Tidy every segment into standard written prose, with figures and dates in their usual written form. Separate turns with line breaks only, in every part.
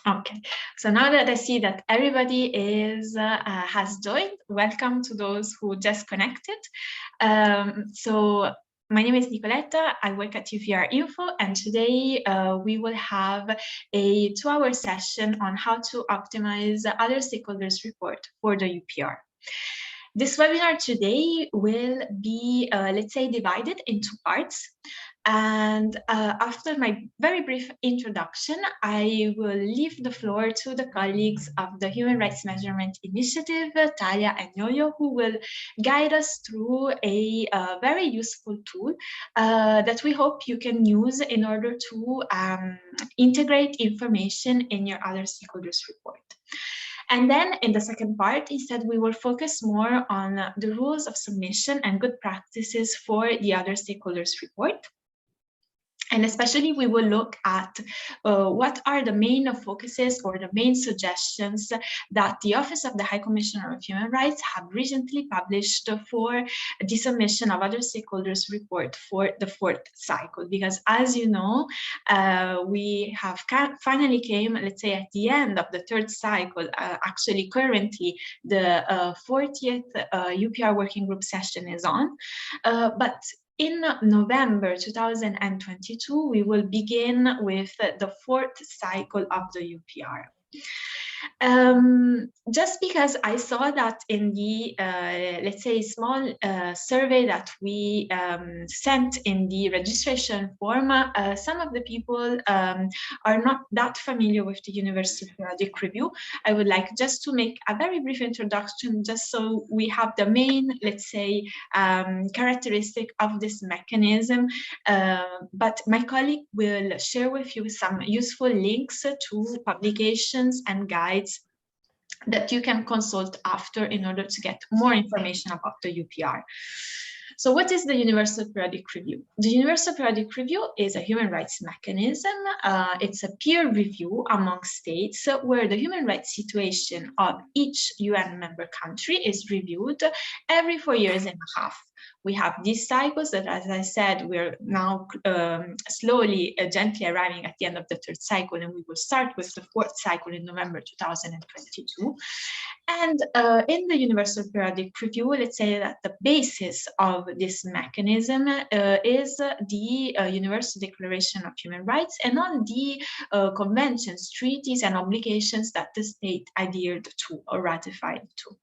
Okay, so now that I see that everybody has joined, welcome to those who just connected. So my name is Nicoletta, I work at UPR Info, and today we will have a 2-hour session on how to optimize other stakeholders report for the UPR. This webinar today will be, let's say, divided into parts. And after my very brief introduction, I will leave the floor to the colleagues of the Human Rights Measurement Initiative, Talia and Yoyo, who will guide us through a very useful tool that we hope you can use in order to integrate information in your other stakeholders report. And then in the second part, instead, we will focus more on the rules of submission and good practices for the other stakeholders report. And especially, we will look at what are the main focuses or the main suggestions that the Office of the High Commissioner of Human Rights have recently published for the submission of other stakeholders report for the 4th cycle. Because as you know, we have finally came, let's say, at the end of the 3rd cycle. Actually, currently, the 40th UPR working group session is on. But in November 2022, we will begin with the 4th cycle of the UPR. Just because I saw that in the, let's say, small survey that we sent in the registration form, some of the people are not that familiar with the Universal Periodic Review. I would like just to make a very brief introduction, just so we have the main, let's say, characteristic of this mechanism. But my colleague will share with you some useful links to publications and guides that you can consult after in order to get more information about the UPR. So what is the Universal Periodic Review? The Universal Periodic Review is a human rights mechanism. It's a peer review among states where the human rights situation of each UN member country is reviewed every 4.5 years. We have these cycles that, as I said, we're now slowly, gently arriving at the end of the 3rd cycle, and we will start with the 4th cycle in November 2022. And in the Universal Periodic Review, let's say that the basis of this mechanism is the Universal Declaration of Human Rights and all the conventions, treaties, and obligations that the state adhered to or ratified to.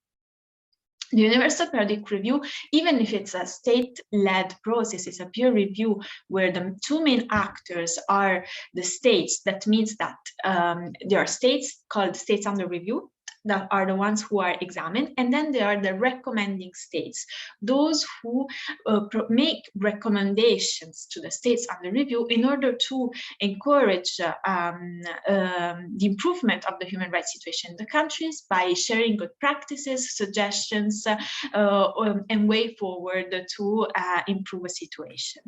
The Universal Periodic Review, even if it's a state-led process, it's a peer review where the 2 main actors are the states. That means that there are states called states under review, that are the ones who are examined, and then there are the recommending states, those who make recommendations to the states under review in order to encourage the improvement of the human rights situation in the countries by sharing good practices, suggestions, and way forward to improve a situation.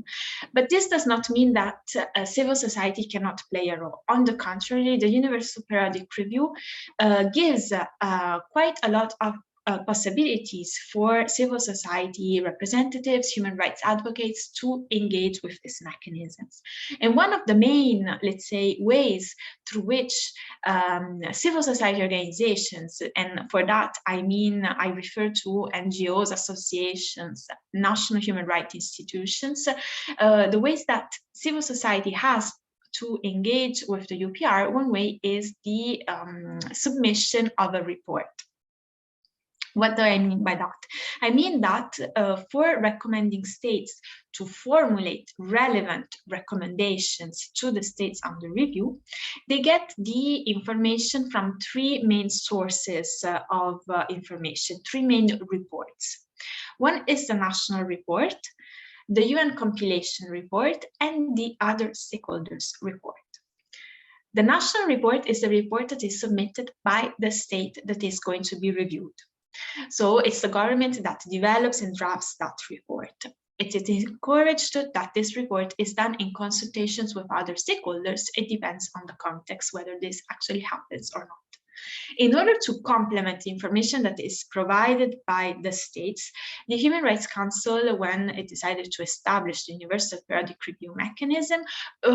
But this does not mean that civil society cannot play a role. On the contrary, the Universal Periodic Review gives quite a lot of possibilities for civil society representatives, human rights advocates to engage with these mechanisms. And one of the main, let's say, ways through which civil society organizations, and for that I mean I refer to NGOs, associations, national human rights institutions, the ways that civil society has to engage with the UPR, one way is the submission of a report. What do I mean by that? I mean that for recommending states to formulate relevant recommendations to the states under review, they get the information from 3 main sources of information, 3 main reports. One is the national report, the UN compilation report, and the other stakeholders report. The national report is the report that is submitted by the state that is going to be reviewed. So it's the government that develops and drafts that report. It is encouraged that this report is done in consultations with other stakeholders. It depends on the context whether this actually happens or not. In order to complement the information that is provided by the states, the Human Rights Council, when it decided to establish the Universal Periodic Review mechanism,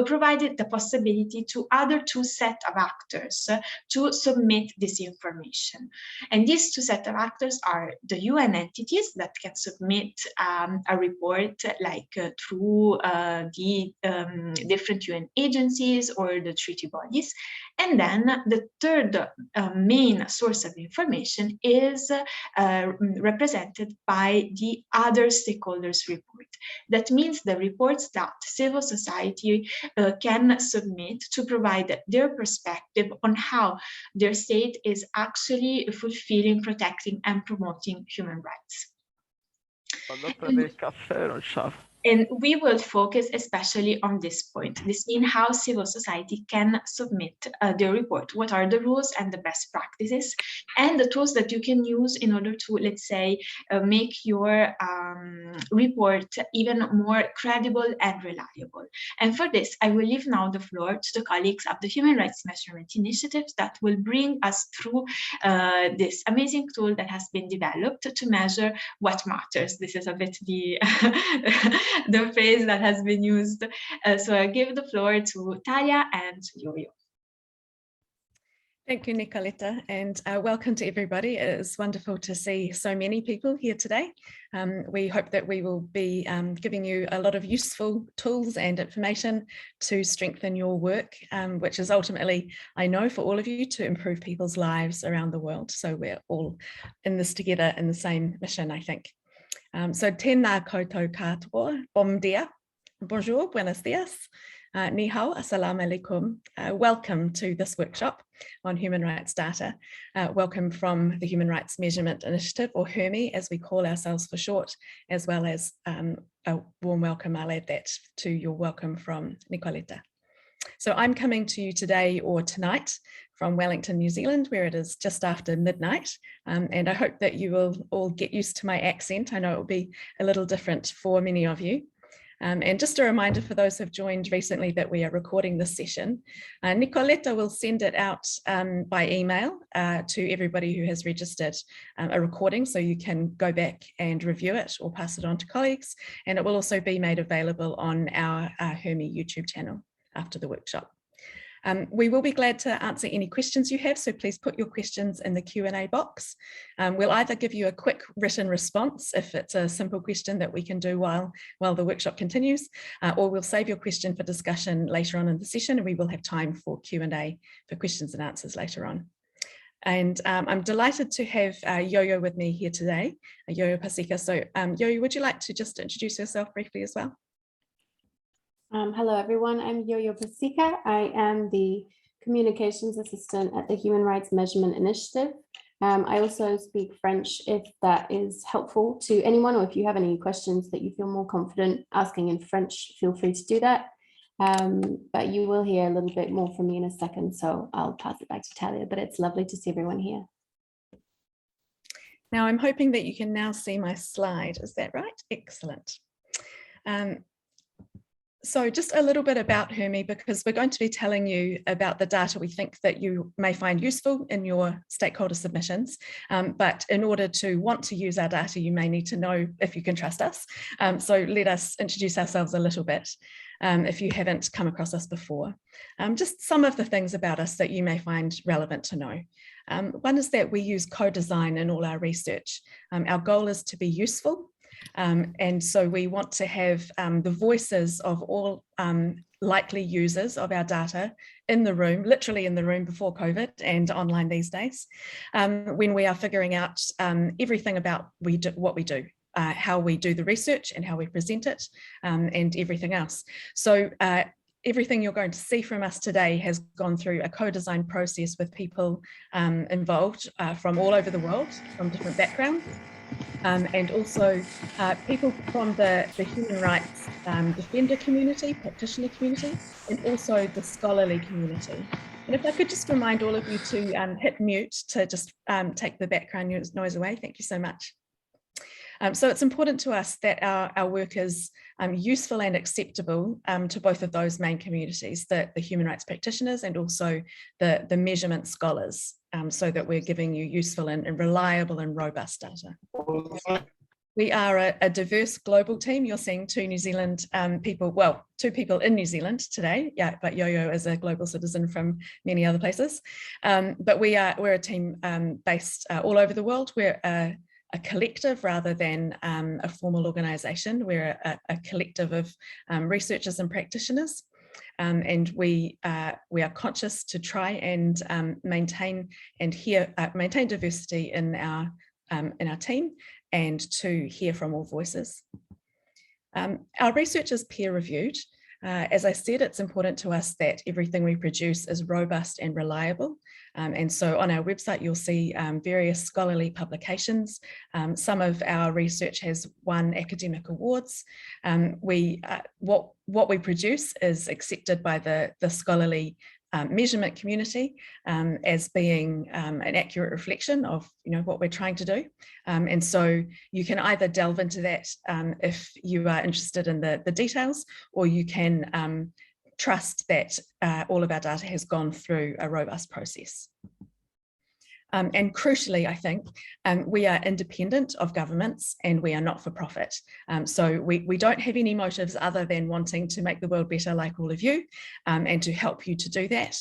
provided the possibility to other two sets of actors to submit this information. And these two sets of actors are the UN entities that can submit a report like through the different UN agencies or the treaty bodies. And then the third main source of information is represented by the other stakeholders report. That means the reports that civil society can submit to provide their perspective on how their state is actually fulfilling, protecting, and promoting human rights. And we will focus especially on this point. This means how civil society can submit their report. What are the rules and the best practices and the tools that you can use in order to, let's say, make your report even more credible and reliable. And for this, I will leave now the floor to the colleagues of the Human Rights Measurement Initiative that will bring us through this amazing tool that has been developed to measure what matters. This is a bit the the phrase that has been used. So I give the floor to Talia and Yoyo.
Thank you, Nicoletta, and welcome to everybody. It is wonderful to see so many people here today. We hope that we will be giving you a lot of useful tools and information to strengthen your work, which is ultimately, I know, for all of you to improve people's lives around the world. So we're all in this together in the same mission, I think. So tēnā koutou katoa, bom dia, bonjour, buenos dias, ni hao, assalamu alaikum. Welcome to this workshop on human rights data. Welcome from the Human Rights Measurement Initiative, or HRMI, as we call ourselves for short, as well as a warm welcome, I'll add that to your welcome from Nicoletta. So I'm coming to you today or tonight from Wellington, New Zealand, where it is just after midnight. And I hope that you will all get used to my accent. I know it will be a little different for many of you. And just a reminder for those who've joined recently that we are recording this session. Nicoletta will send it out by email to everybody who has registered a recording, so you can go back and review it or pass it on to colleagues. And it will also be made available on our HRMI YouTube channel after the workshop. We will be glad to answer any questions you have, so please put your questions in the Q&A box. We'll either give you a quick written response if it's a simple question that we can do while the workshop continues, or we'll save your question for discussion later on in the session, and we will have time for Q&A for questions and answers later on. And I'm delighted to have Yoyo with me here today, Yoyo Paseka. So Yoyo, would you like to just introduce yourself briefly as well?
Hello, everyone. I'm Yoyo Paseka. I am the Communications Assistant at the Human Rights Measurement Initiative. I also speak French if that is helpful to anyone, or if you have any questions that you feel more confident asking in French, feel free to do that. But you will hear a little bit more from me in a second, so I'll pass it back to Talia, but it's lovely to see everyone here.
Now, I'm hoping that you can now see my slide. Is that right? Excellent. So just a little bit about HRMI, because we're going to be telling you about the data we think that you may find useful in your stakeholder submissions. But in order to want to use our data, you may need to know if you can trust us. So let us introduce ourselves a little bit if you haven't come across us before. Just some of the things about us that you may find relevant to know. One is that we use co-design in all our research. Our goal is to be useful. And so we want to have the voices of all likely users of our data in the room, literally in the room before COVID and online these days, when we are figuring out everything about what we do, how we do the research and how we present it, and everything else. So everything you're going to see from us today has gone through a co-design process with people involved from all over the world, from different backgrounds. And also people from the human rights defender community, practitioner community, and also the scholarly community. And if I could just remind all of you to hit mute to just take the background noise away. Thank you so much. So it's important to us that our work is useful and acceptable to both of those main communities, the human rights practitioners and also the measurement scholars so that we're giving you useful and reliable and robust data. We are a diverse global team. You're seeing two New Zealand people, well, two people in New Zealand today, yeah, but Yoyo is a global citizen from many other places. But we're a team based all over the world. We're a collective rather than a formal organisation. We're a collective of researchers and practitioners. And we are conscious to try and maintain diversity in our team, and to hear from all voices. Our research is peer reviewed. As I said, it's important to us that everything we produce is robust and reliable. And so on our website, you'll see various scholarly publications. Some of our research has won academic awards. What we produce is accepted by the scholarly measurement community as being an accurate reflection of what we're trying to do. And so you can either delve into that if you are interested in the details, or you can trust that all of our data has gone through a robust process. And crucially, I think, we are independent of governments and we are not for profit. So we don't have any motives other than wanting to make the world better like all of you, and to help you to do that.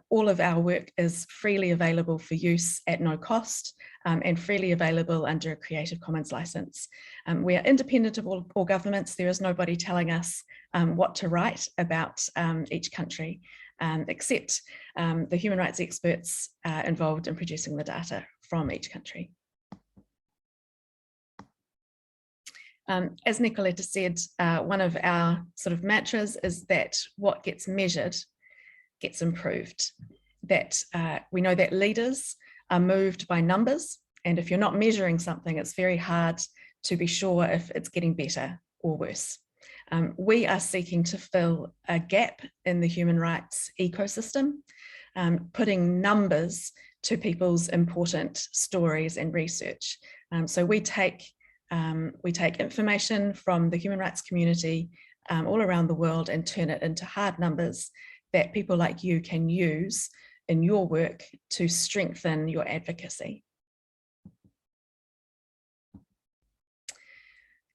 All of our work is freely available for use at no cost, and freely available under a Creative Commons license. We are independent of all governments. There is nobody telling us what to write about each country, except the human rights experts involved in producing the data from each country. As Nicoletta said, one of our sort of mantras is that what gets measured gets improved. That we know that leaders are moved by numbers, and if you're not measuring something, it's very hard to be sure if it's getting better or worse. We are seeking to fill a gap in the human rights ecosystem, putting numbers to people's important stories and research. So we take information from the human rights community all around the world and turn it into hard numbers that people like you can use in your work to strengthen your advocacy.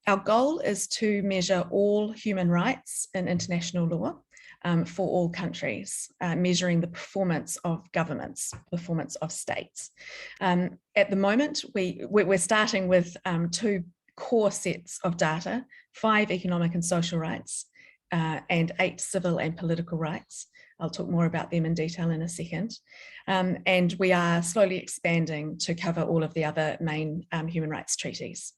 Our goal is to measure all human rights in international law for all countries, measuring the performance of governments, performance of states. At the moment, we're starting with two core sets of data, 5 economic and social rights, and 8 civil and political rights. I'll talk more about them in detail in a second. And we are slowly expanding to cover all of the other main human rights treaties.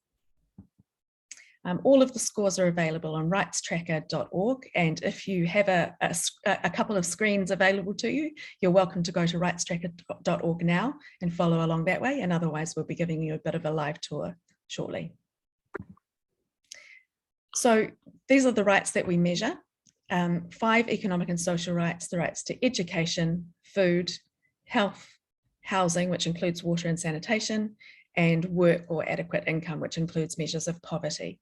All of the scores are available on rightstracker.org, and if you have a couple of screens available to you, you're welcome to go to rightstracker.org now and follow along that way, and otherwise we'll be giving you a bit of a live tour shortly. So these are the rights that we measure. 5 economic and social rights: the rights to education, food, health, housing, which includes water and sanitation, and work or adequate income, which includes measures of poverty.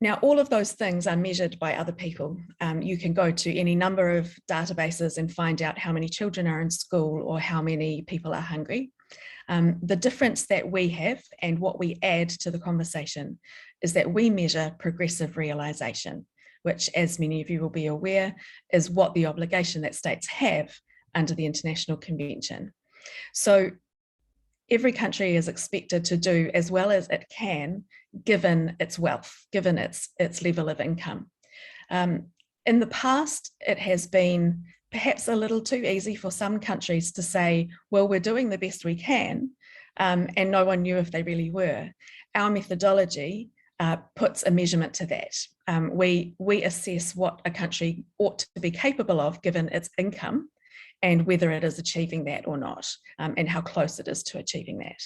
Now, all of those things are measured by other people. You can go to any number of databases and find out how many children are in school or how many people are hungry. The difference that we have and what we add to the conversation is that we measure progressive realization, which, as many of you will be aware, is what the obligation that states have under the International Convention. So every country is expected to do as well as it can, given its wealth, given its level of income. In the past, it has been perhaps a little too easy for some countries to say, well, we're doing the best we can, and no one knew if they really were. Our methodology puts a measurement to that. We assess what a country ought to be capable of given its income, and whether it is achieving that or not, and how close it is to achieving that.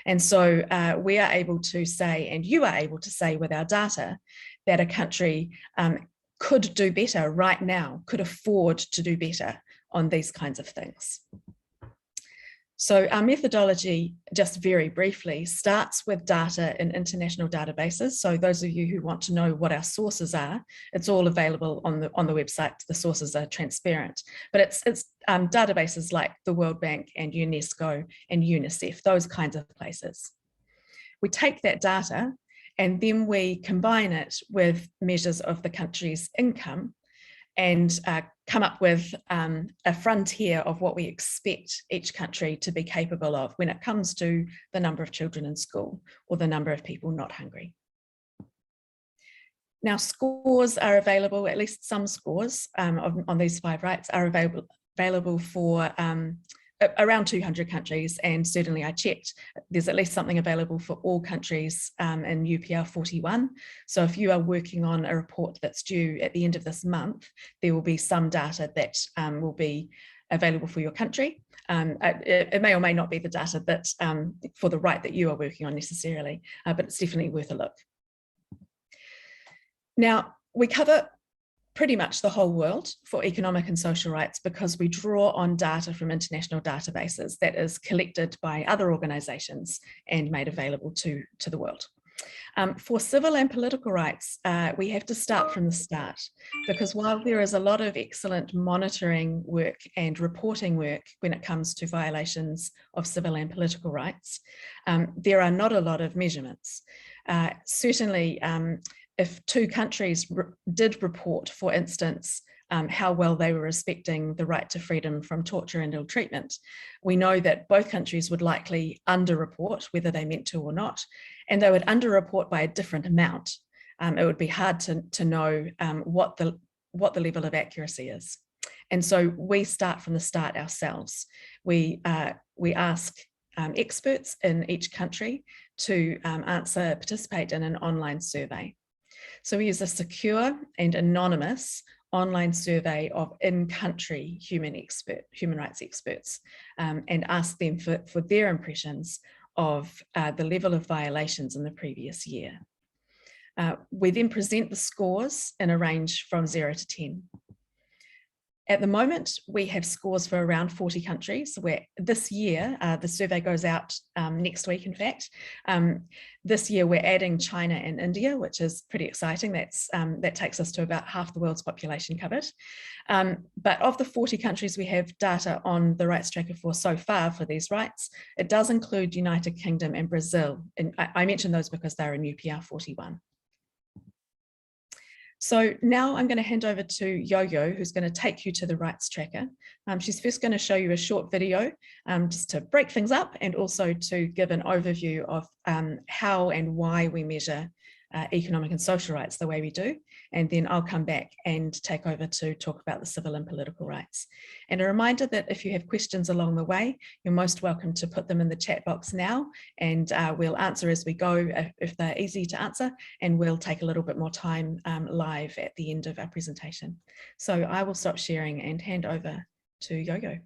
And so we are able to say, and you are able to say with our data, that a country could do better right now, could afford to do better on these kinds of things. So our methodology, just very briefly, starts with data in international databases. So those of you who want to know what our sources are, it's all available on the website. The sources are transparent, but it's databases like the World Bank and UNESCO and UNICEF, those kinds of places. We take that data and then we combine it with measures of the country's income and come up with a frontier of what we expect each country to be capable of when it comes to the number of children in school or the number of people not hungry. Now, scores are available, at least some scores on these 5 rights are available for around 200 countries, and certainly I checked, there's at least something available for all countries in UPR 41. So if you are working on a report that's due at the end of this month, there will be some data that will be available for your country. It may or may not be the data that for the right that you are working on necessarily, but it's definitely worth a look. Now, we cover pretty much the whole world for economic and social rights because we draw on data from international databases that is collected by other organisations and made available to the world. For civil and political rights, we have to start from the start, because while there is a lot of excellent monitoring work and reporting work when it comes to violations of civil and political rights, there are not a lot of measurements. Certainly, if 2 countries did report, for instance, how well they were respecting the right to freedom from torture and ill treatment, we know that both countries would likely underreport, whether they meant to or not, and they would underreport by a different amount. It would be hard to know what the level of accuracy is. And so we start from the start ourselves. We ask experts in each country to participate in an online survey. So we use a secure and anonymous online survey of in-country human rights experts and ask them for their impressions of the level of violations in the previous year. We then present the scores in a range from 0 to 10. At the moment, we have scores for around 40 countries, where this year, the survey goes out next week, in fact. This year, we're adding China and India, which is pretty exciting. That takes us to about half the world's population covered. But of the 40 countries we have data on the rights tracker for so far for these rights, it does include United Kingdom and Brazil. And I mention those because they're in UPR 41. So now I'm going to hand over to Yoyo, who's going to take you to the rights tracker. She's first going to show you a short video just to break things up and also to give an overview of how and why we measure economic and social rights the way we do. And then I'll come back and take over to talk about the civil and political rights. And a reminder that if you have questions along the way, you're most welcome to put them in the chat box now, and we'll answer as we go if they're easy to answer, and we'll take a little bit more time live at the end of our presentation. So I will stop sharing and hand over to Yoyo.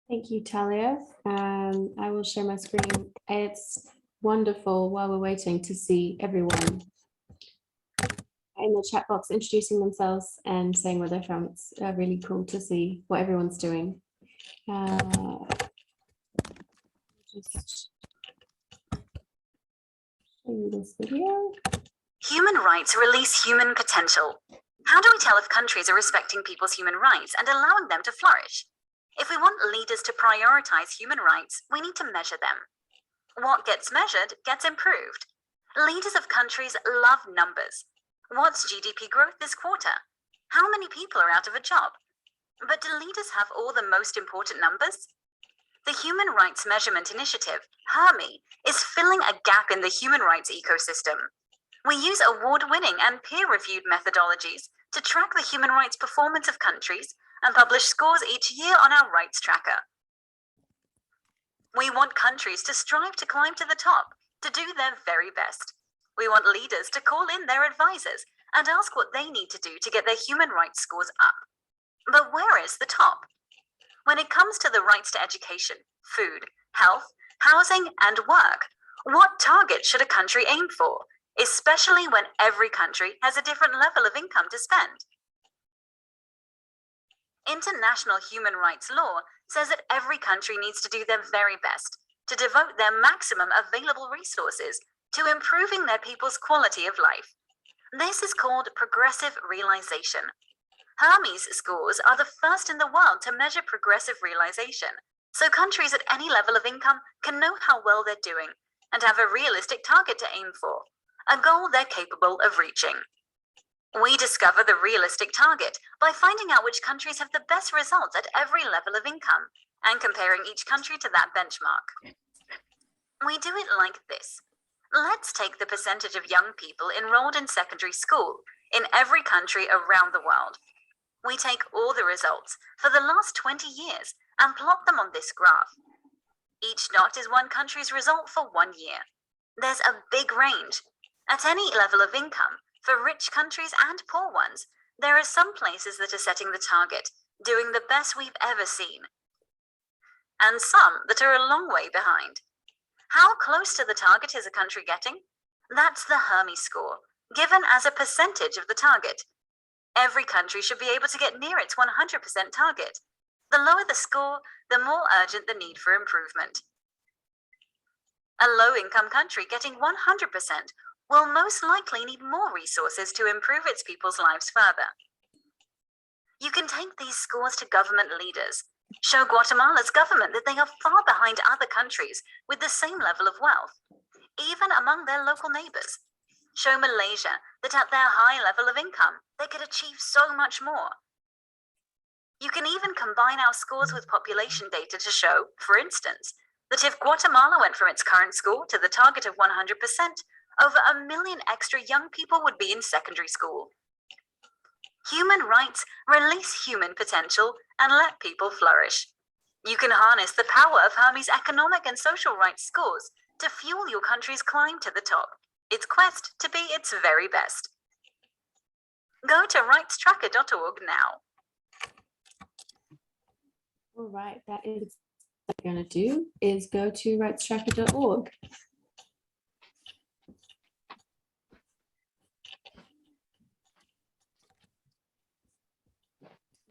Thank you, Talia. I will share my screen. It's wonderful while we're waiting to see everyone in the chat box introducing themselves and saying where they're from. It's really cool to see what everyone's doing. Just show you this video.
Human rights release human potential. How do we tell if countries are respecting people's human rights and allowing them to flourish? If we want leaders to prioritize human rights, we need to measure them. What gets measured gets improved. Leaders of countries love numbers. What's GDP growth this quarter? How many people are out of a job? But do leaders have all the most important numbers? The Human Rights Measurement Initiative, HRMI, is filling a gap in the human rights ecosystem. We use award-winning and peer-reviewed methodologies to track the human rights performance of countries and publish scores each year on our rights tracker. We want countries to strive to climb to the top, to do their very best. We want leaders to call in their advisors and ask what they need to do to get their human rights scores up. But where is the top? When it comes to the rights to education, food, health, housing, and work, what target should a country aim for, especially when every country has a different level of income to spend? International human rights law says that every country needs to do their very best to devote their maximum available resources to improving their people's quality of life. This is called progressive realization. HRMI's scores are the first in the world to measure progressive realization, so countries at any level of income can know how well they're doing and have a realistic target to aim for, a goal they're capable of reaching. We discover the realistic target by finding out which countries have the best results at every level of income and comparing each country to that benchmark. We do it like this. Let's take the percentage of young people enrolled in secondary school in every country around the world. We take all the results for the last 20 years and plot them on this graph. Each dot is one country's result for 1 year. There's a big range. At any level of income, for rich countries and poor ones, there are some places that are setting the target, doing the best we've ever seen, and some that are a long way behind. How close to the target is a country getting? That's the HRMI score, given as a percentage of the target. Every country should be able to get near its 100% target. The lower the score, the more urgent the need for improvement. A low-income country getting 100% will most likely need more resources to improve its people's lives further. You can take these scores to government leaders. Show Guatemala's government that they are far behind other countries with the same level of wealth, even among their local neighbors. Show Malaysia that at their high level of income, they could achieve so much more. You can even combine our scores with population data to show, for instance, that if Guatemala went from its current score to the target of 100%, over 1 million extra young people would be in secondary school. Human rights release human potential and let people flourish. You can harness the power of HRMI's economic and social rights scores to fuel your country's climb to the top, its quest to be its very best. Go to rightstracker.org now.
All right, that is what we're going to do is go to rightstracker.org.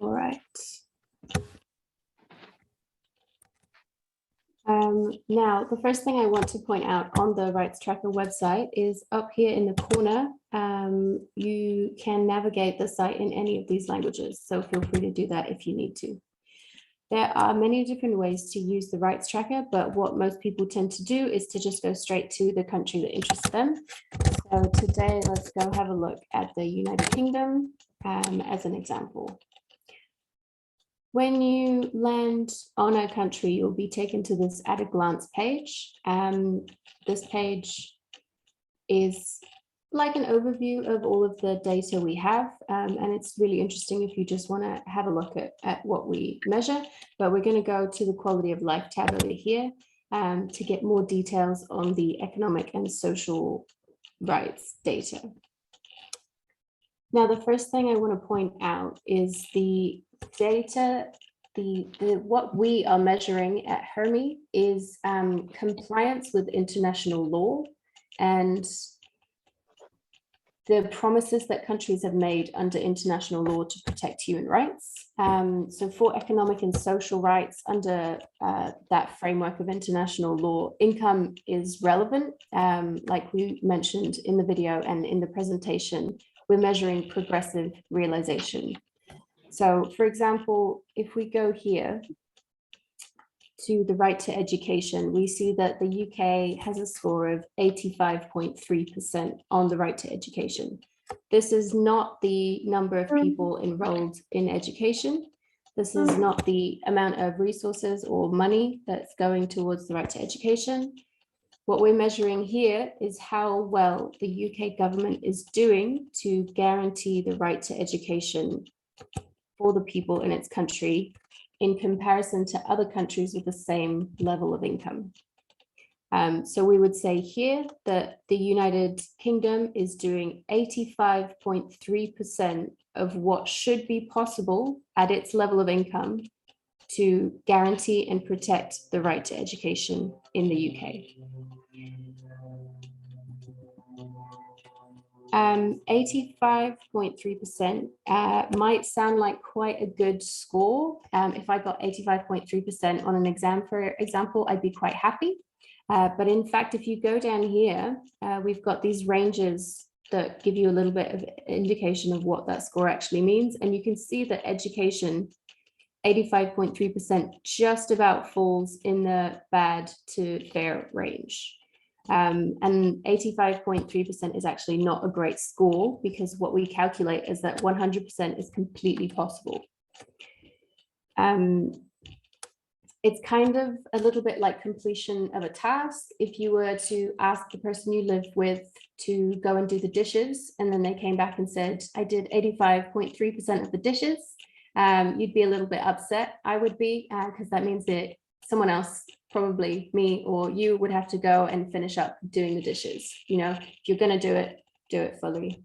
All right. Now, the first thing I want to point out on the Rights Tracker website is up here in the corner, you can navigate the site in any of these languages, so feel free to do that if you need to. There are many different ways to use the Rights Tracker, but what most people tend to do is to just go straight to the country that interests them. So today, let's go have a look at the United Kingdom as an example. When you land on a country, you'll be taken to this at a glance page. This page is like an overview of all of the data we have. And it's really interesting if you just want to have a look at what we measure. But we're going to go to the quality of life tab over here to get more details on the economic and social rights data. Now, the first thing I want to point out is the data, what we are measuring at HRMI is compliance with international law and the promises that countries have made under international law to protect human rights. So for economic and social rights under that framework of international law, income is relevant. Like we mentioned in the video and in the presentation, we're measuring progressive realization. So for example, if we go here to the right to education, we see that the UK has a score of 85.3% on the right to education. This is not the number of people enrolled in education. This is not the amount of resources or money that's going towards the right to education. What we're measuring here is how well the UK government is doing to guarantee the right to education for the people in its country in comparison to other countries with the same level of income. So we would say here that the United Kingdom is doing 85.3% of what should be possible at its level of income to guarantee and protect the right to education in the UK. 85.3% might sound like quite a good score. If I got 85.3% on an exam, for example, I'd be quite happy. But in fact, if you go down here, we've got these ranges that give you a little bit of indication of what that score actually means. And you can see that education, 85.3% just about falls in the bad to fair range. And 85.3% is actually not a great score, because what we calculate is that 100% is completely possible. It's kind of a little bit like completion of a task. If you were to ask the person you live with to go and do the dishes, and then they came back and said, I did 85.3% of the dishes, you'd be a little bit upset. I would be, because that means that someone else, probably me or you, would have to go and finish up doing the dishes. You know, if you're going to do it fully.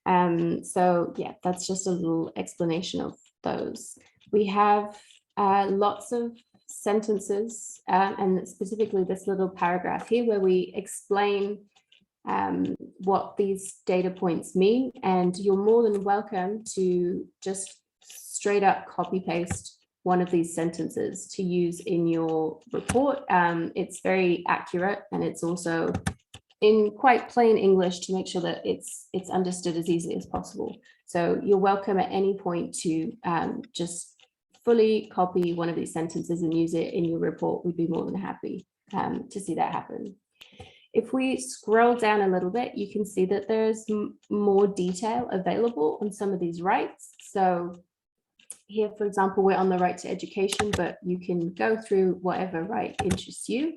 So yeah, that's just a little explanation of those. We have lots of sentences, and specifically this little paragraph here where we explain what these data points mean, and you're more than welcome to just straight up copy paste one of these sentences to use in your report. It's very accurate, and it's also in quite plain English to make sure that it's understood as easily as possible. So you're welcome at any point to just fully copy one of these sentences and use it in your report. We'd be more than happy to see that happen. If we scroll down a little bit, you can see that there's more detail available on some of these rights. So here, for example, we're on the right to education, but you can go through whatever right interests you.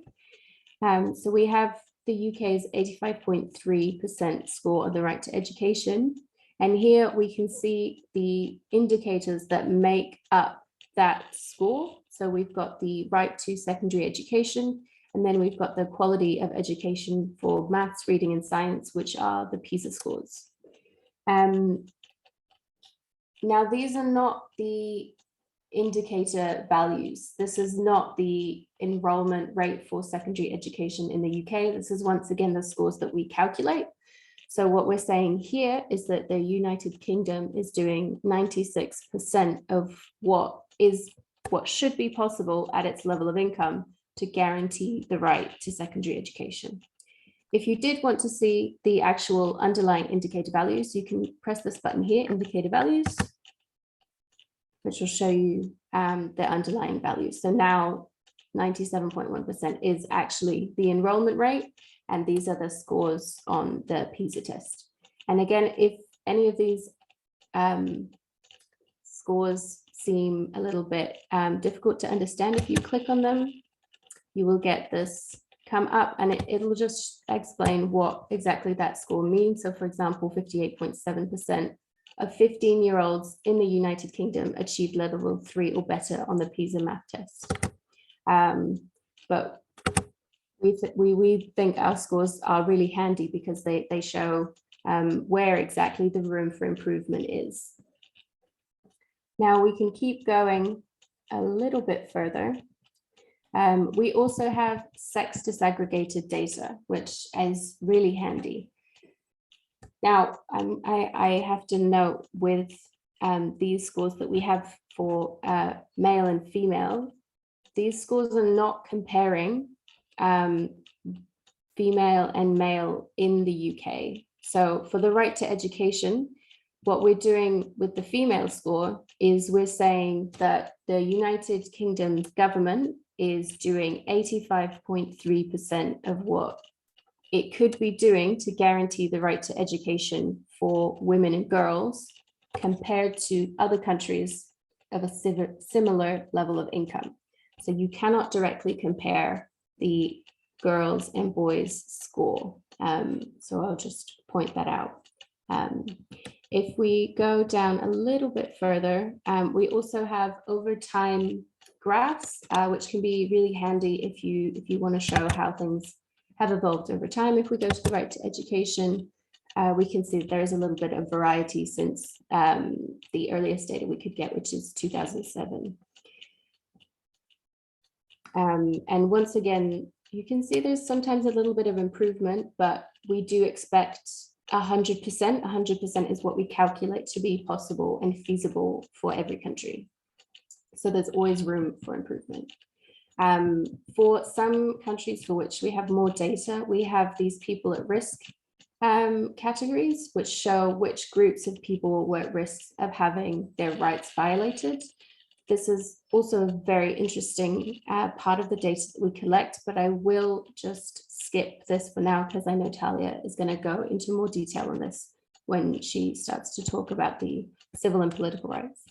So we have the UK's 85.3% score on the right to education. And here we can see the indicators that make up that score. So we've got the right to secondary education, and then we've got the quality of education for maths, reading and science, which are the PISA scores. Now, these are not the indicator values. This is not the enrollment rate for secondary education in the UK. This is once again the scores that we calculate. So what we're saying here is that the United Kingdom is doing 96% of what should be possible at its level of income to guarantee the right to secondary education. If you did want to see the actual underlying indicator values, you can press this button here, indicator values, which will show you the underlying values. So now 97.1% is actually the enrollment rate, and these are the scores on the PISA test. And again, if any of these scores seem a little bit difficult to understand, if you click on them, you will get this come up, and it'll just explain what exactly that score means. So for example, 58.7% of 15-year-olds in the United Kingdom achieved level 3 or better on the PISA math test. But we think our scores are really handy because they show where exactly the room for improvement is. Now we can keep going a little bit further. We also have sex disaggregated data, which is really handy. Now, I have to note with these scores that we have for male and female, these scores are not comparing female and male in the UK. So for the right to education, what we're doing with the female score is we're saying that the United Kingdom government is doing 85.3% of what it could be doing to guarantee the right to education for women and girls compared to other countries of a similar level of income. So you cannot directly compare the girls and boys score. So I'll just point that out. If we go down a little bit further, we also have overtime graphs, which can be really handy if you want to show how things have evolved over time. If we go to the right to education, we can see that there is a little bit of variety since the earliest data we could get, which is 2007. And once again, you can see there's sometimes a little bit of improvement, but we do expect 100%. 100% is what we calculate to be possible and feasible for every country. So there's always room for improvement. For some countries for which we have more data, we have these people at risk categories, which show which groups of people were at risk of having their rights violated. This is also a very interesting part of the data that we collect, but I will just skip this for now because I know Talia is going to go into more detail on this when she starts to talk about the civil and political rights.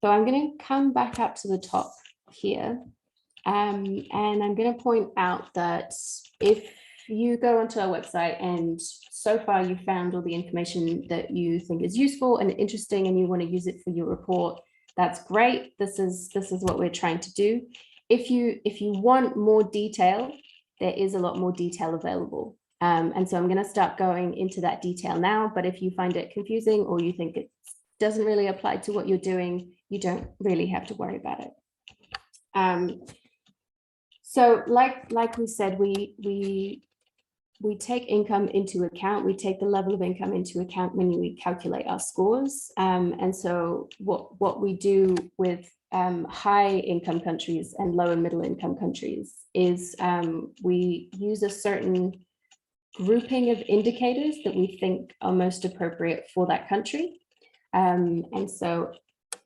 So I'm going to come back up to the top here, and I'm going to point out that if you go onto our website and so far you found all the information that you think is useful and interesting and you want to use it for your report, that's great. This is what we're trying to do. If you want more detail, there is a lot more detail available. And so I'm going to start going into that detail now, but if you find it confusing or you think it doesn't really apply to what you're doing, you don't really have to worry about it. So like we said, we take income into account. We take the level of income into account when we calculate our scores. And so what we do with high income countries and low and middle income countries is we use a certain grouping of indicators that we think are most appropriate for that country. And so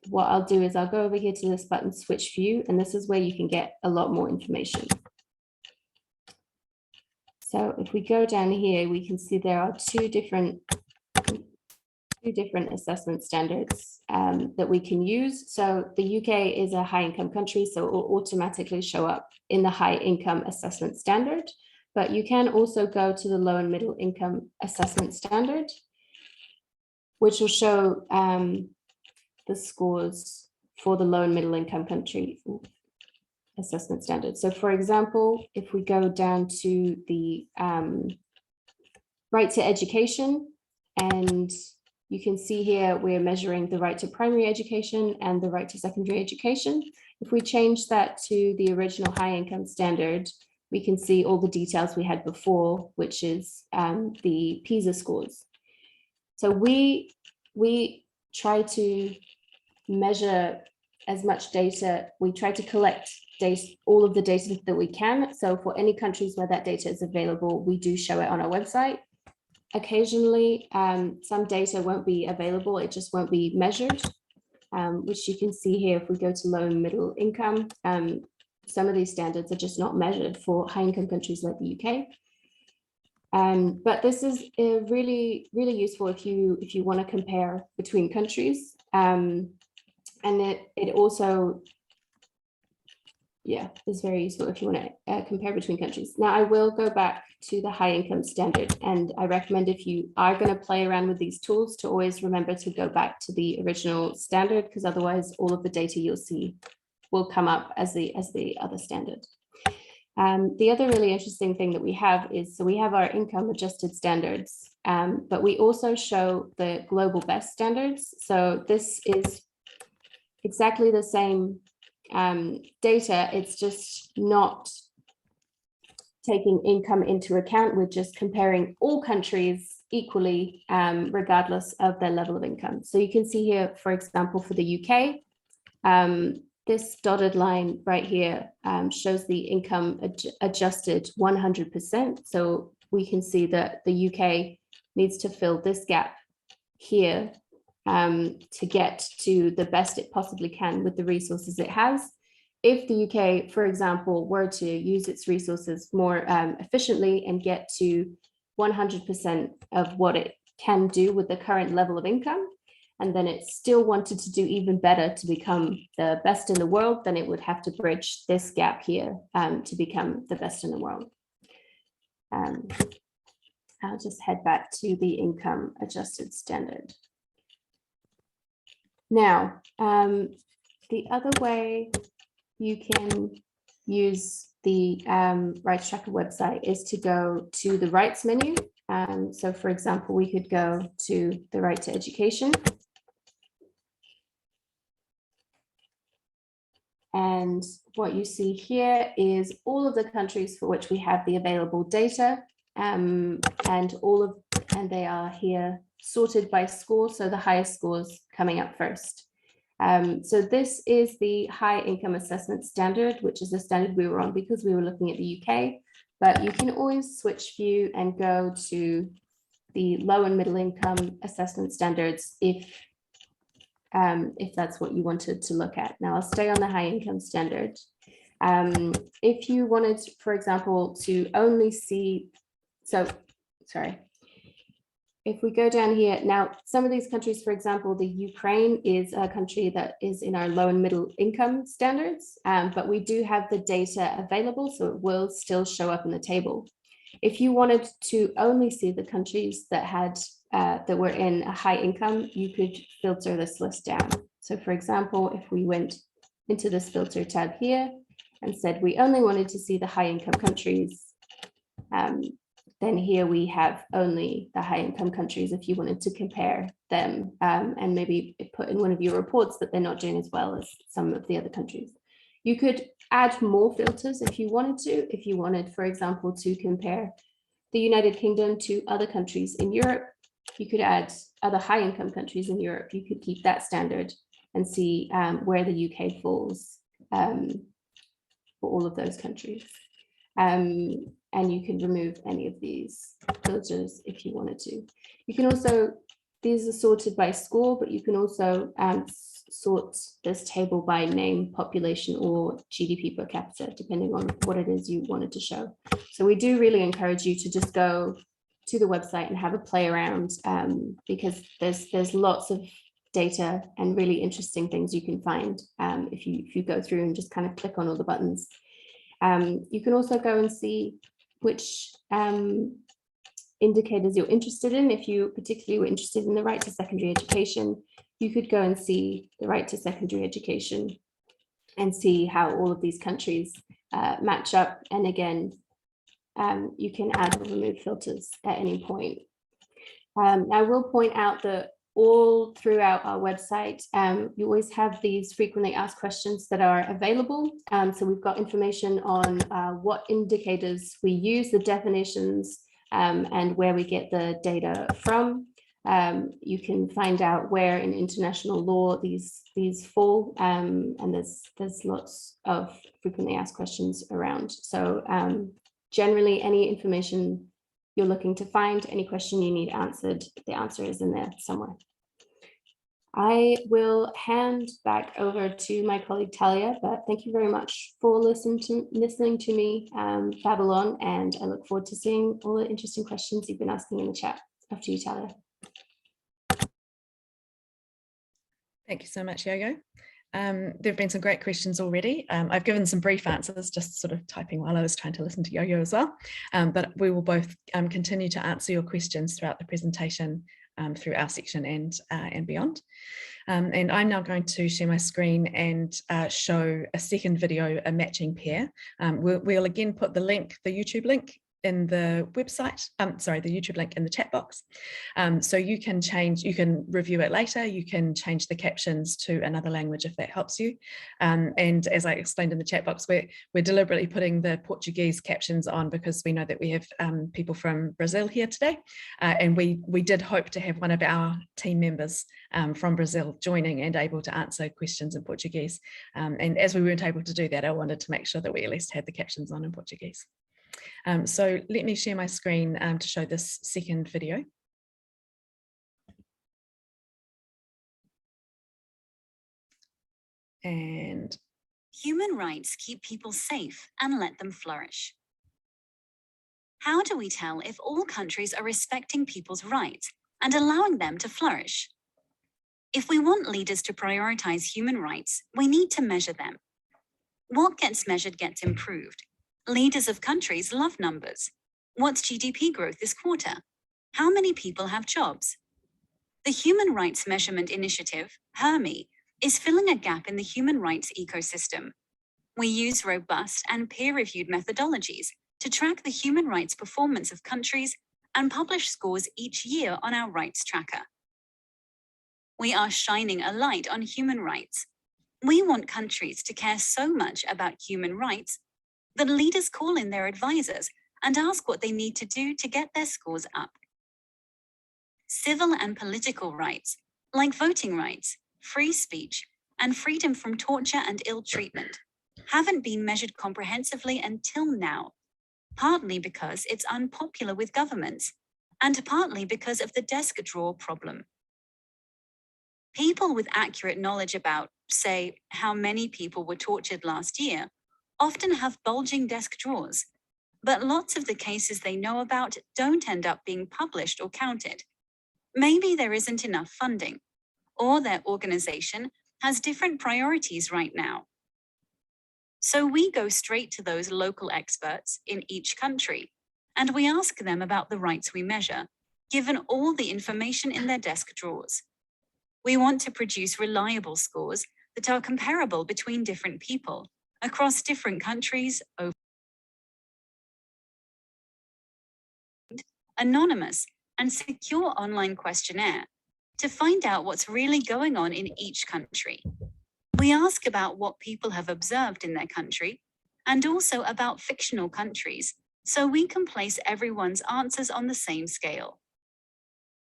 what I'll do is I'll go over here to this button, switch view, and this is where you can get a lot more information. So if we go down here, we can see there are two different assessment standards that we can use. So the UK is a high income country, so it will automatically show up in the high income assessment standard, but you can also go to the low and middle income assessment standard, which will show the scores for the low and middle income country assessment standard. So for example, if we go down to the right to education, and you can see here we're measuring the right to primary education and the right to secondary education. If we change that to the original high income standard, we can see all the details we had before, which is the PISA scores. So we try to measure as much data, we try to collect all of the data that we can. So for any countries where that data is available, we do show it on our website. Occasionally, some data won't be available, it just won't be measured, which you can see here if we go to low and middle income. Some of these standards are just not measured for high income countries like the UK. But this is really, really useful if you want to compare between countries. And it also, yeah, is very useful if you want to compare between countries. Now I will go back to the high income standard, and I recommend if you are going to play around with these tools to always remember to go back to the original standard, because otherwise all of the data you'll see will come up as the other standard. The other really interesting thing that we have is, so we have our income adjusted standards, but we also show the global best standards. So this is exactly the same data, it's just not taking income into account. We're just comparing all countries equally, regardless of their level of income. So you can see here, for example, for the UK, this dotted line right here shows the income adjusted 100%. So we can see that the UK needs to fill this gap here to get to the best it possibly can with the resources it has. If the UK, for example, were to use its resources more efficiently and get to 100% of what it can do with the current level of income, and then it still wanted to do even better to become the best in the world, then it would have to bridge this gap here to become the best in the world. I'll just head back to the income adjusted standard. Now, the other way you can use the Rights Tracker website is to go to the rights menu. So for example, we could go to the right to education. And what you see here is all of the countries for which we have the available data. and they are here sorted by score, so the highest scores coming up first. So this is the high income assessment standard, which is the standard we were on because we were looking at the UK, but you can always switch view and go to the low and middle income assessment standards if that's what you wanted to look at. Now I'll stay on the high income standard. If you wanted, for example, to only see, if we go down here, now some of these countries, for example, the Ukraine is a country that is in our low and middle income standards, but we do have the data available, so it will still show up in the table. If you wanted to only see the countries that had that were in a high income, you could filter this list down. So for example, if we went into this filter tab here and said we only wanted to see the high income countries, then here we have only the high income countries if you wanted to compare them and maybe put in one of your reports that they're not doing as well as some of the other countries. You could add more filters if you wanted to. If you wanted, for example, to compare the United Kingdom to other countries in Europe, you could add other high income countries in Europe. You could keep that standard and see where the UK falls for all of those countries. And you can remove any of these filters if you wanted to. You can also, these are sorted by score, but you can also sort this table by name, population, or GDP per capita, depending on what it is you wanted to show. So we do really encourage you to just go to the website and have a play around because there's lots of data and really interesting things you can find if you go through and just kind of click on all the buttons. You can also go and see which indicators you're interested in. If you particularly were interested in the right to secondary education, you could go and see the right to secondary education and see how all of these countries match up. And again, you can add or remove filters at any point. I will point out that all throughout our website, you always have these frequently asked questions that are available. So we've got information on what indicators we use, the definitions, and where we get the data from. You can find out where in international law these fall, and there's lots of frequently asked questions around. So generally, any information you're looking to find, any question you need answered, the answer is in there somewhere. I will hand back over to my colleague Talia, but thank you very much for listening to me babble on, and I look forward to seeing all the interesting questions you've been asking in the chat. After you, Talia.
Thank you so much, Yoyo. There have been some great questions already. I've given some brief answers, just sort of typing while I was trying to listen to Yoyo as well. But we will both continue to answer your questions throughout the presentation through our section and beyond. And I'm now going to share my screen and show a second video, a matching pair. We'll again put the link, the YouTube link, in the website, the YouTube link in the chat box. So you can review it later, you can change the captions to another language if that helps you. And as I explained in the chat box, we're deliberately putting the Portuguese captions on because we know that we have people from Brazil here today. And we did hope to have one of our team members from Brazil joining and able to answer questions in Portuguese. And as we weren't able to do that, I wanted to make sure that we at least had the captions on in Portuguese. So let me share my screen to show this second video. And
human rights keep people safe and let them flourish. How do we tell if all countries are respecting people's rights and allowing them to flourish? If we want leaders to prioritize human rights, we need to measure them. What gets measured gets improved. Leaders of countries love numbers. What's GDP growth this quarter? How many people have jobs? The Human Rights Measurement Initiative, HRMI, is filling a gap in the human rights ecosystem. We use robust and peer-reviewed methodologies to track the human rights performance of countries and publish scores each year on our rights tracker. We are shining a light on human rights. We want countries to care so much about human rights that leaders call in their advisors and ask what they need to do to get their scores up. Civil and political rights, like voting rights, free speech, and freedom from torture and ill treatment, haven't been measured comprehensively until now, partly because it's unpopular with governments, and partly because of the desk drawer problem. People with accurate knowledge about, say, how many people were tortured last year, often have bulging desk drawers, but lots of the cases they know about don't end up being published or counted. Maybe there isn't enough funding, or their organization has different priorities right now. So we go straight to those local experts in each country, and we ask them about the rights we measure, given all the information in their desk drawers. We want to produce reliable scores that are comparable between different people, across different countries, anonymous and secure online questionnaire to find out what's really going on in each country. We ask about what people have observed in their country and also about fictional countries, so we can place everyone's answers on the same scale.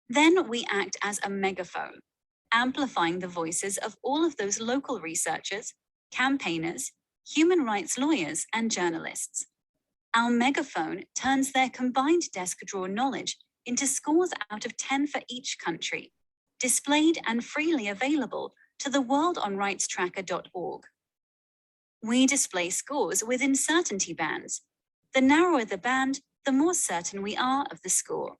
Then we act as a megaphone, amplifying the voices of all of those local researchers, campaigners, human rights lawyers, and journalists. Our megaphone turns their combined desk drawer knowledge into scores out of 10 for each country, displayed and freely available to the worldonrightstracker.org. We display scores within certainty bands. The narrower the band, the more certain we are of the score.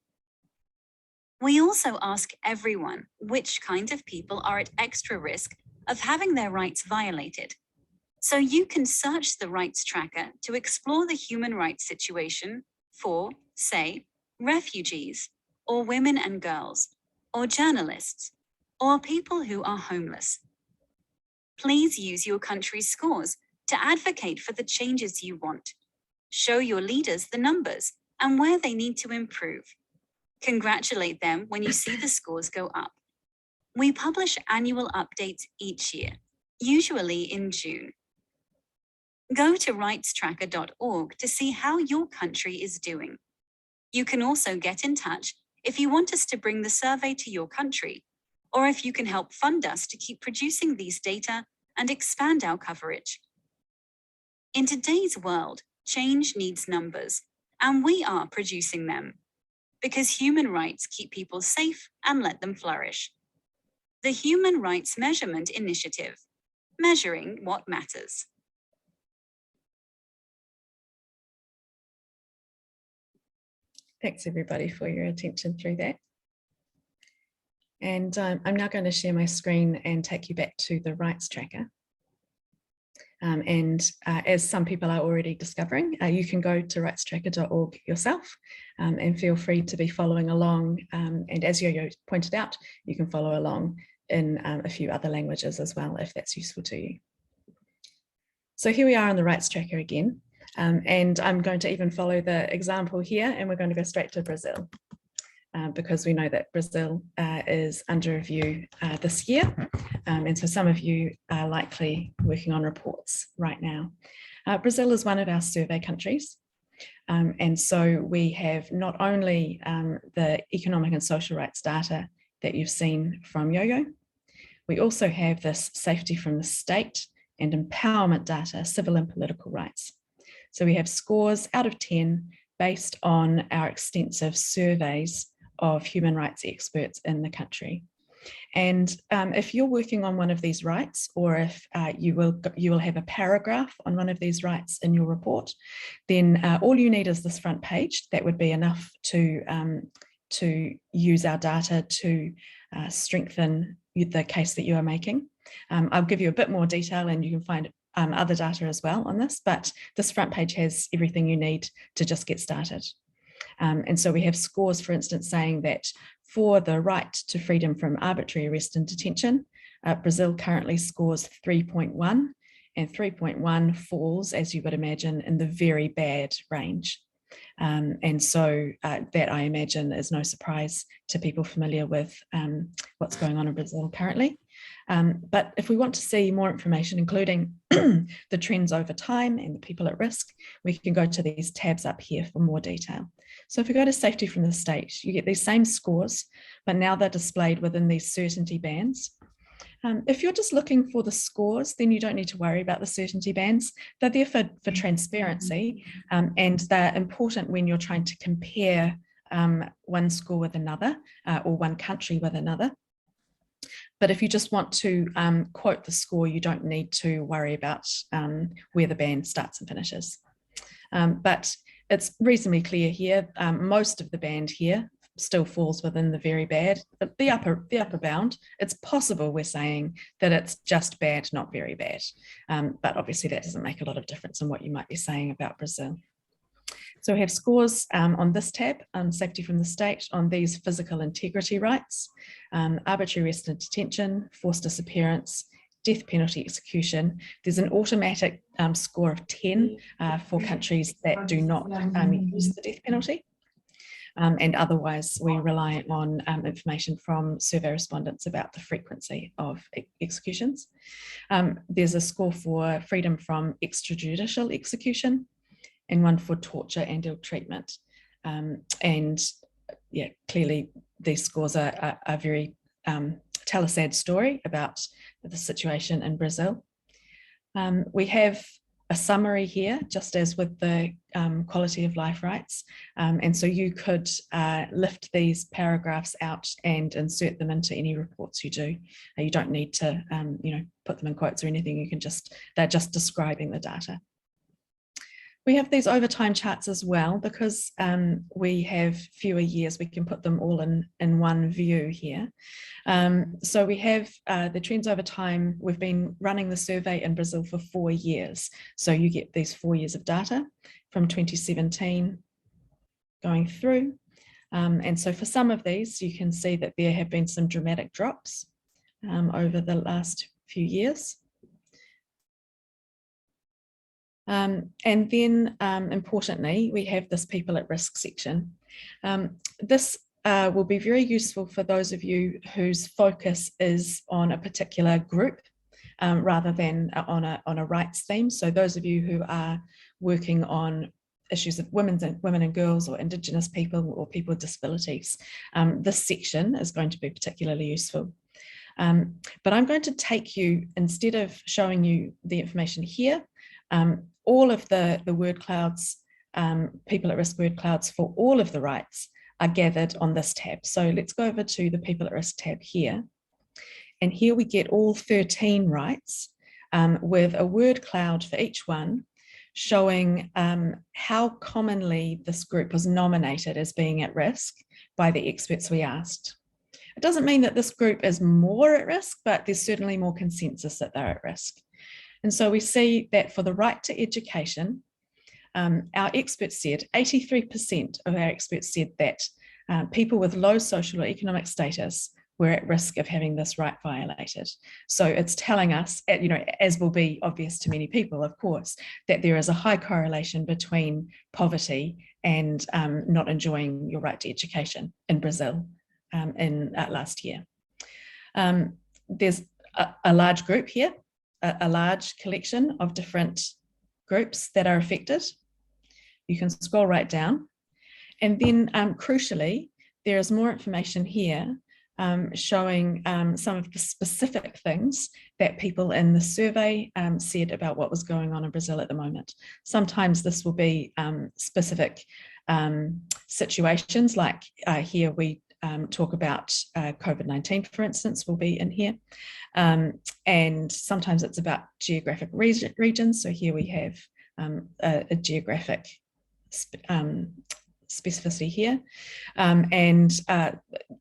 We also ask everyone which kind of people are at extra risk of having their rights violated. So you can search the rights tracker to explore the human rights situation for, say, refugees, or women and girls, or journalists, or people who are homeless. Please use your country's scores to advocate for the changes you want. Show your leaders the numbers and where they need to improve. Congratulate them when you see the scores go up. We publish annual updates each year, usually in June. Go to rightstracker.org to see how your country is doing. You can also get in touch if you want us to bring the survey to your country, or if you can help fund us to keep producing these data and expand our coverage. In today's world, change needs numbers, and we are producing them, because human rights keep people safe and let them flourish. The Human Rights Measurement Initiative, measuring what matters.
Thanks everybody for your attention through that. And I'm now going to share my screen and take you back to the rights tracker. As some people are already discovering, you can go to rightstracker.org yourself and feel free to be following along. And as Yoyo pointed out, you can follow along in a few other languages as well, if that's useful to you. So here we are on the rights tracker again. And I'm going to even follow the example here, and we're going to go straight to Brazil. Because we know that Brazil is under review this year. And so some of you are likely working on reports right now. Brazil is one of our survey countries. And so we have not only the economic and social rights data that you've seen from Yoyo, we also have this safety from the state and empowerment data, civil and political rights. So we have scores out of 10 based on our extensive surveys of human rights experts in the country. And if you're working on one of these rights, or if you will have a paragraph on one of these rights in your report, then all you need is this front page. That would be enough to use our data to strengthen the case that you are making. I'll give you a bit more detail, and you can find other data as well on this, but this front page has everything you need to just get started. And so we have scores, for instance, saying that for the right to freedom from arbitrary arrest and detention, Brazil currently scores 3.1, and 3.1 falls, as you would imagine, in the very bad range. And so that, I imagine, is no surprise to people familiar with what's going on in Brazil currently. But if we want to see more information, including the trends over time and the people at risk, we can go to these tabs up here for more detail. So if we go to safety from the state, you get these same scores, but now they're displayed within these certainty bands. If you're just looking for the scores, then you don't need to worry about the certainty bands. They're there for transparency, and they're important when you're trying to compare one score with another or one country with another. But if you just want to quote the score, you don't need to worry about where the band starts and finishes. But it's reasonably clear here. Most of the band here still falls within the very bad, but the upper bound. It's possible we're saying that it's just bad, not very bad. But obviously that doesn't make a lot of difference in what you might be saying about Brazil. So we have scores on this tab, safety from the state, on these physical integrity rights, arbitrary arrest and detention, forced disappearance, death penalty execution. There's an automatic score of 10 for countries that do not use the death penalty. And otherwise, we rely on information from survey respondents about the frequency of executions. There's a score for freedom from extrajudicial execution and one for torture and ill treatment. And yeah, clearly these scores are very, tell a sad story about the situation in Brazil. We have a summary here, just as with the quality of life rights. And so you could lift these paragraphs out and insert them into any reports you do. You don't need to put them in quotes or anything. You can they're just describing the data. We have these overtime charts as well, because we have fewer years, we can put them all in one view here. So we have the trends over time. We've been running the survey in Brazil for 4 years. So you get these 4 years of data from 2017 going through. And so for some of these, you can see that there have been some dramatic drops over the last few years. And then importantly, we have this people at risk section. This will be very useful for those of you whose focus is on a particular group rather than on a rights theme. So those of you who are working on issues of women and girls or Indigenous people or people with disabilities, this section is going to be particularly useful. But I'm going to take you, instead of showing you the information here, all of the word clouds, people at risk word clouds for all of the rights are gathered on this tab. So let's go over to the people at risk tab here. And here we get all 13 rights with a word cloud for each one, showing how commonly this group was nominated as being at risk by the experts we asked. It doesn't mean that this group is more at risk, but there's certainly more consensus that they're at risk. And so we see that for the right to education, our experts said, 83% of our experts said that people with low social or economic status were at risk of having this right violated. So it's telling us, as will be obvious to many people, of course, that there is a high correlation between poverty and not enjoying your right to education in Brazil in last year. There's a large group here, a large collection of different groups that are affected. You can scroll right down. And then crucially, there is more information here showing some of the specific things that people in the survey said about what was going on in Brazil at the moment. Sometimes this will be specific situations, like here we talk about COVID-19, for instance, will be in here. And sometimes it's about geographic regions. So here we have a geographic specificity here, and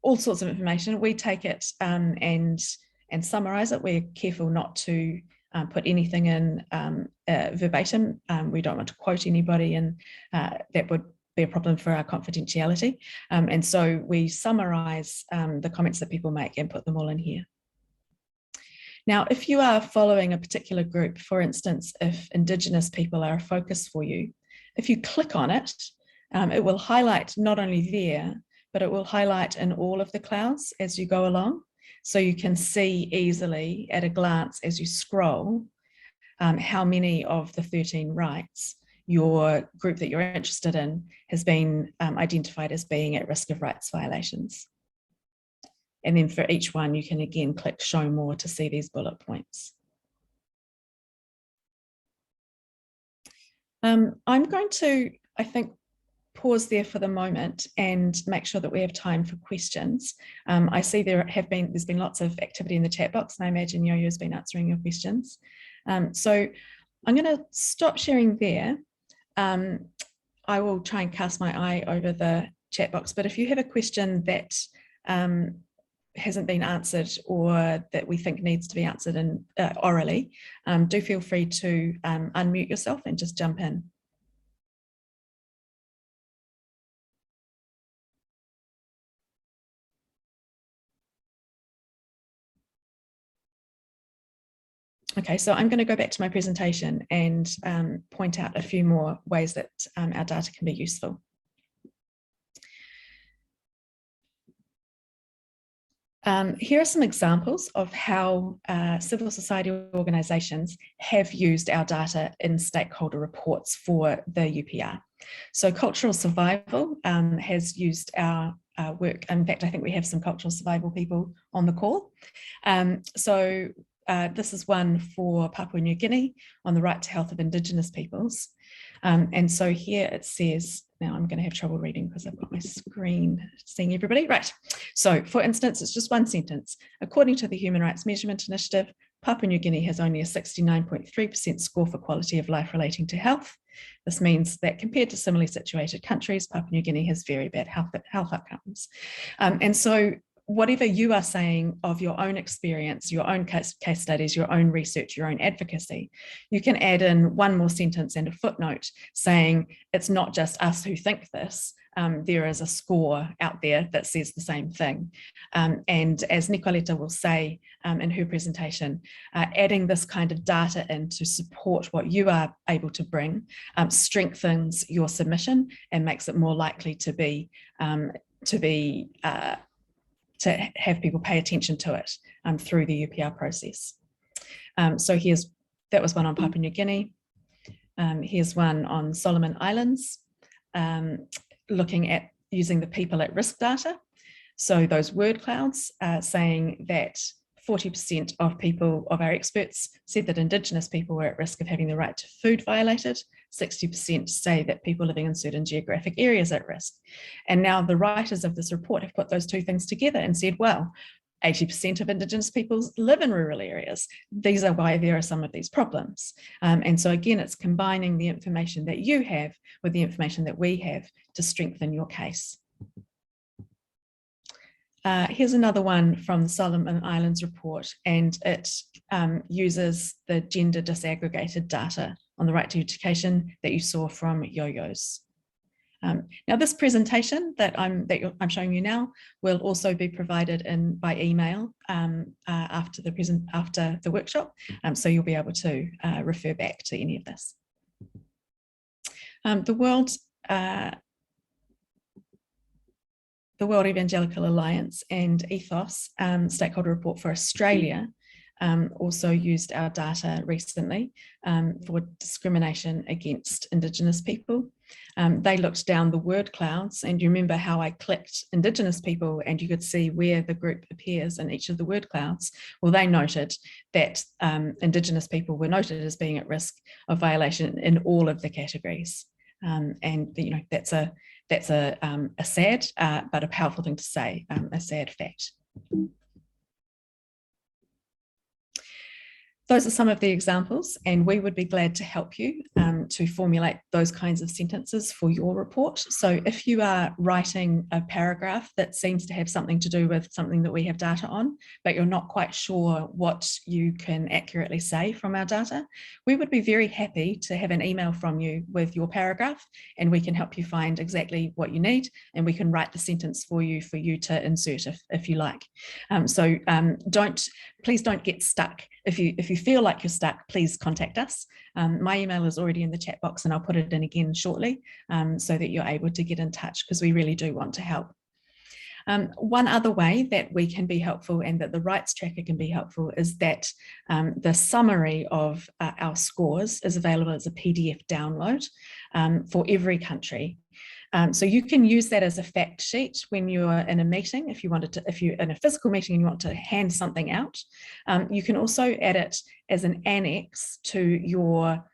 all sorts of information. We take it and summarize it. We're careful not to put anything in verbatim. We don't want to quote anybody, and that would be a problem for our confidentiality. And so we summarize the comments that people make and put them all in here. Now, if you are following a particular group, for instance, if Indigenous people are a focus for you, if you click on it, it will highlight not only there, but it will highlight in all of the clouds as you go along. So you can see easily at a glance as you scroll how many of the 13 rights your group that you're interested in has been identified as being at risk of rights violations. And then for each one, you can again click show more to see these bullet points. I'm going to, I think, pause there for the moment and make sure that we have time for questions. I see there's been lots of activity in the chat box, and I imagine Yoyo has been answering your questions. So I'm going to stop sharing there. I will try and cast my eye over the chat box, but if you have a question that hasn't been answered or that we think needs to be answered in, orally, do feel free to unmute yourself and just jump in. Okay, so I'm going to go back to my presentation and point out a few more ways that our data can be useful. Here are some examples of how civil society organisations have used our data in stakeholder reports for the UPR. So Cultural Survival has used our work. In fact, I think we have some cultural survival people on the call. This is one for Papua New Guinea on the right to health of Indigenous peoples. And so here it says, now I'm going to have trouble reading because I've got my screen seeing everybody. Right. So for instance, it's just one sentence. According to the Human Rights Measurement Initiative, Papua New Guinea has only a 69.3% score for quality of life relating to health. This means that compared to similarly situated countries, Papua New Guinea has very bad health outcomes. And so whatever you are saying of your own experience, your own case studies, your own research, your own advocacy, you can add in one more sentence and a footnote saying it's not just us who think this. There is a score out there that says the same thing. And as Nicoletta will say in her presentation, adding this kind of data in to support what you are able to bring strengthens your submission and makes it more likely to have people pay attention to it through the UPR process. So that was one on Papua New Guinea. Here's one on Solomon Islands, looking at using the people at risk data. So those word clouds saying that 40% of our experts said that Indigenous people were at risk of having the right to food violated. 60% say that people living in certain geographic areas are at risk. And now the writers of this report have put those two things together and said, well, 80% of Indigenous peoples live in rural areas. These are why there are some of these problems. And so again, it's combining the information that you have with the information that we have to strengthen your case. Here's another one from the Solomon Islands report, and it uses the gender disaggregated data on the right to education that you saw from Yoyo's. Now, this presentation that I'm showing you now will also be provided by email after the workshop, so you'll be able to refer back to any of this. The World Evangelical Alliance and Ethos stakeholder report for Australia also used our data recently for discrimination against Indigenous people. They looked down the word clouds, and you remember how I clicked Indigenous people and you could see where the group appears in each of the word clouds. Well, they noted that Indigenous people were noted as being at risk of violation in all of the categories. And you know, that's a sad but a powerful thing to say, a sad fact. Those are some of the examples, and we would be glad to help you to formulate those kinds of sentences for your report. So if you are writing a paragraph that seems to have something to do with something that we have data on, but you're not quite sure what you can accurately say from our data, we would be very happy to have an email from you with your paragraph, and we can help you find exactly what you need, and we can write the sentence for you to insert if you like. Please don't get stuck if you you feel like you're stuck, please contact us. My email is already in the chat box and I'll put it in again shortly so that you're able to get in touch, because we really do want to help. One other way that we can be helpful and that the rights tracker can be helpful is that the summary of our scores is available as a PDF download for every country. So you can use that as a fact sheet when you're in a meeting. If you're in a physical meeting and you want to hand something out, you can also add it as an annex to your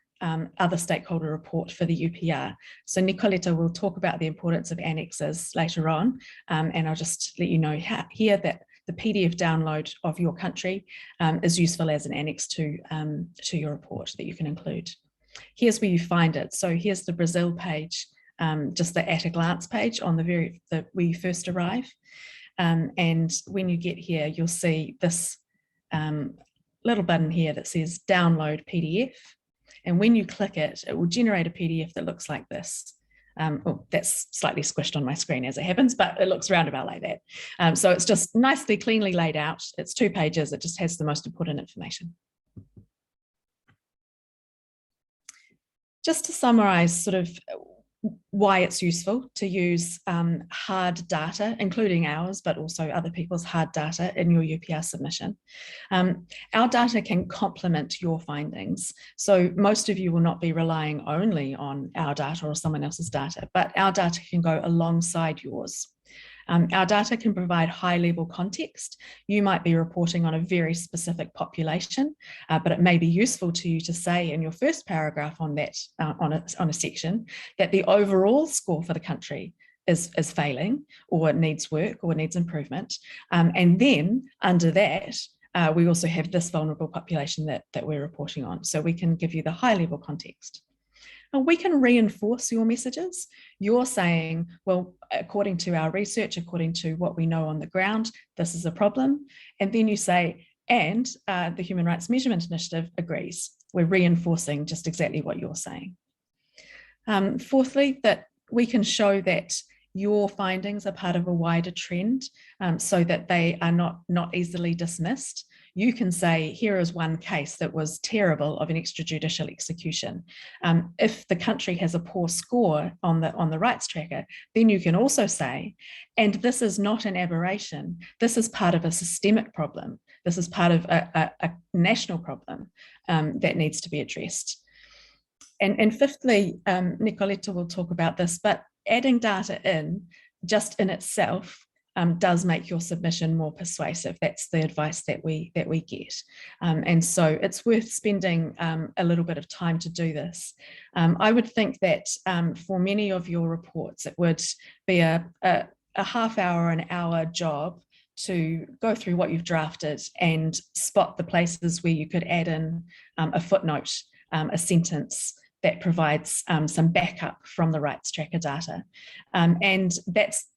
other stakeholder report for the UPR. So Nicoletta will talk about the importance of annexes later on, and I'll just let you know here that the PDF download of your country is useful as an annex to your report that you can include. Here's where you find it. So here's the Brazil page, just the at a glance page on where you first arrive. And when you get here, you'll see this little button here that says download PDF. And when you click it, it will generate a PDF that looks like this. Oh, that's slightly squished on my screen as it happens, but it looks roundabout like that. So it's just nicely, cleanly laid out. It's 2 pages. It just has the most important information. Just to summarize sort of why it's useful to use hard data, including ours, but also other people's hard data in your UPR submission. Our data can complement your findings. So most of you will not be relying only on our data or someone else's data, but our data can go alongside yours. Our data can provide high-level context. You might be reporting on a very specific population, but it may be useful to you to say in your first paragraph on that, on a section, that the overall score for the country is failing, or needs work, or needs improvement. And then under that, we also have this vulnerable population that we're reporting on. So we can give you the high-level context. We can reinforce your messages. You're saying, well, according to our research, according to what we know on the ground, this is a problem. And then you say, and the Human Rights Measurement Initiative agrees. We're reinforcing just exactly what you're saying. Fourthly, that we can show that your findings are part of a wider trend so that they are not easily dismissed. You can say, here is one case that was terrible of an extrajudicial execution. If the country has a poor score on the rights tracker, then you can also say, and this is not an aberration. This is part of a systemic problem. This is part of a national problem that needs to be addressed. And fifthly, Nicoletta will talk about this, but adding data in just in itself does make your submission more persuasive. That's the advice that we get. And so it's worth spending a little bit of time to do this. I would think that for many of your reports, it would be a half hour, an hour job to go through what you've drafted and spot the places where you could add in a footnote, a sentence that provides some backup from the rights tracker data. And that's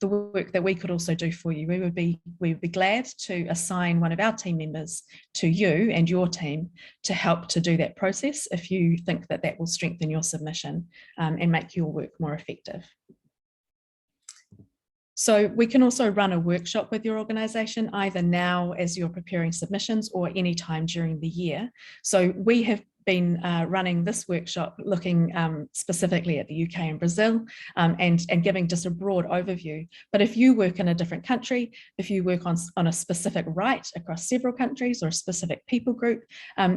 the work that we could also do for you. We would be glad to assign one of our team members to you and your team to help to do that process if you think that that will strengthen your submission and make your work more effective. So we can also run a workshop with your organisation, either now as you're preparing submissions or any time during the year. So we have been running this workshop looking specifically at the UK and Brazil and giving just a broad overview. But if you work in a different country, if you work on a specific right across several countries or a specific people group,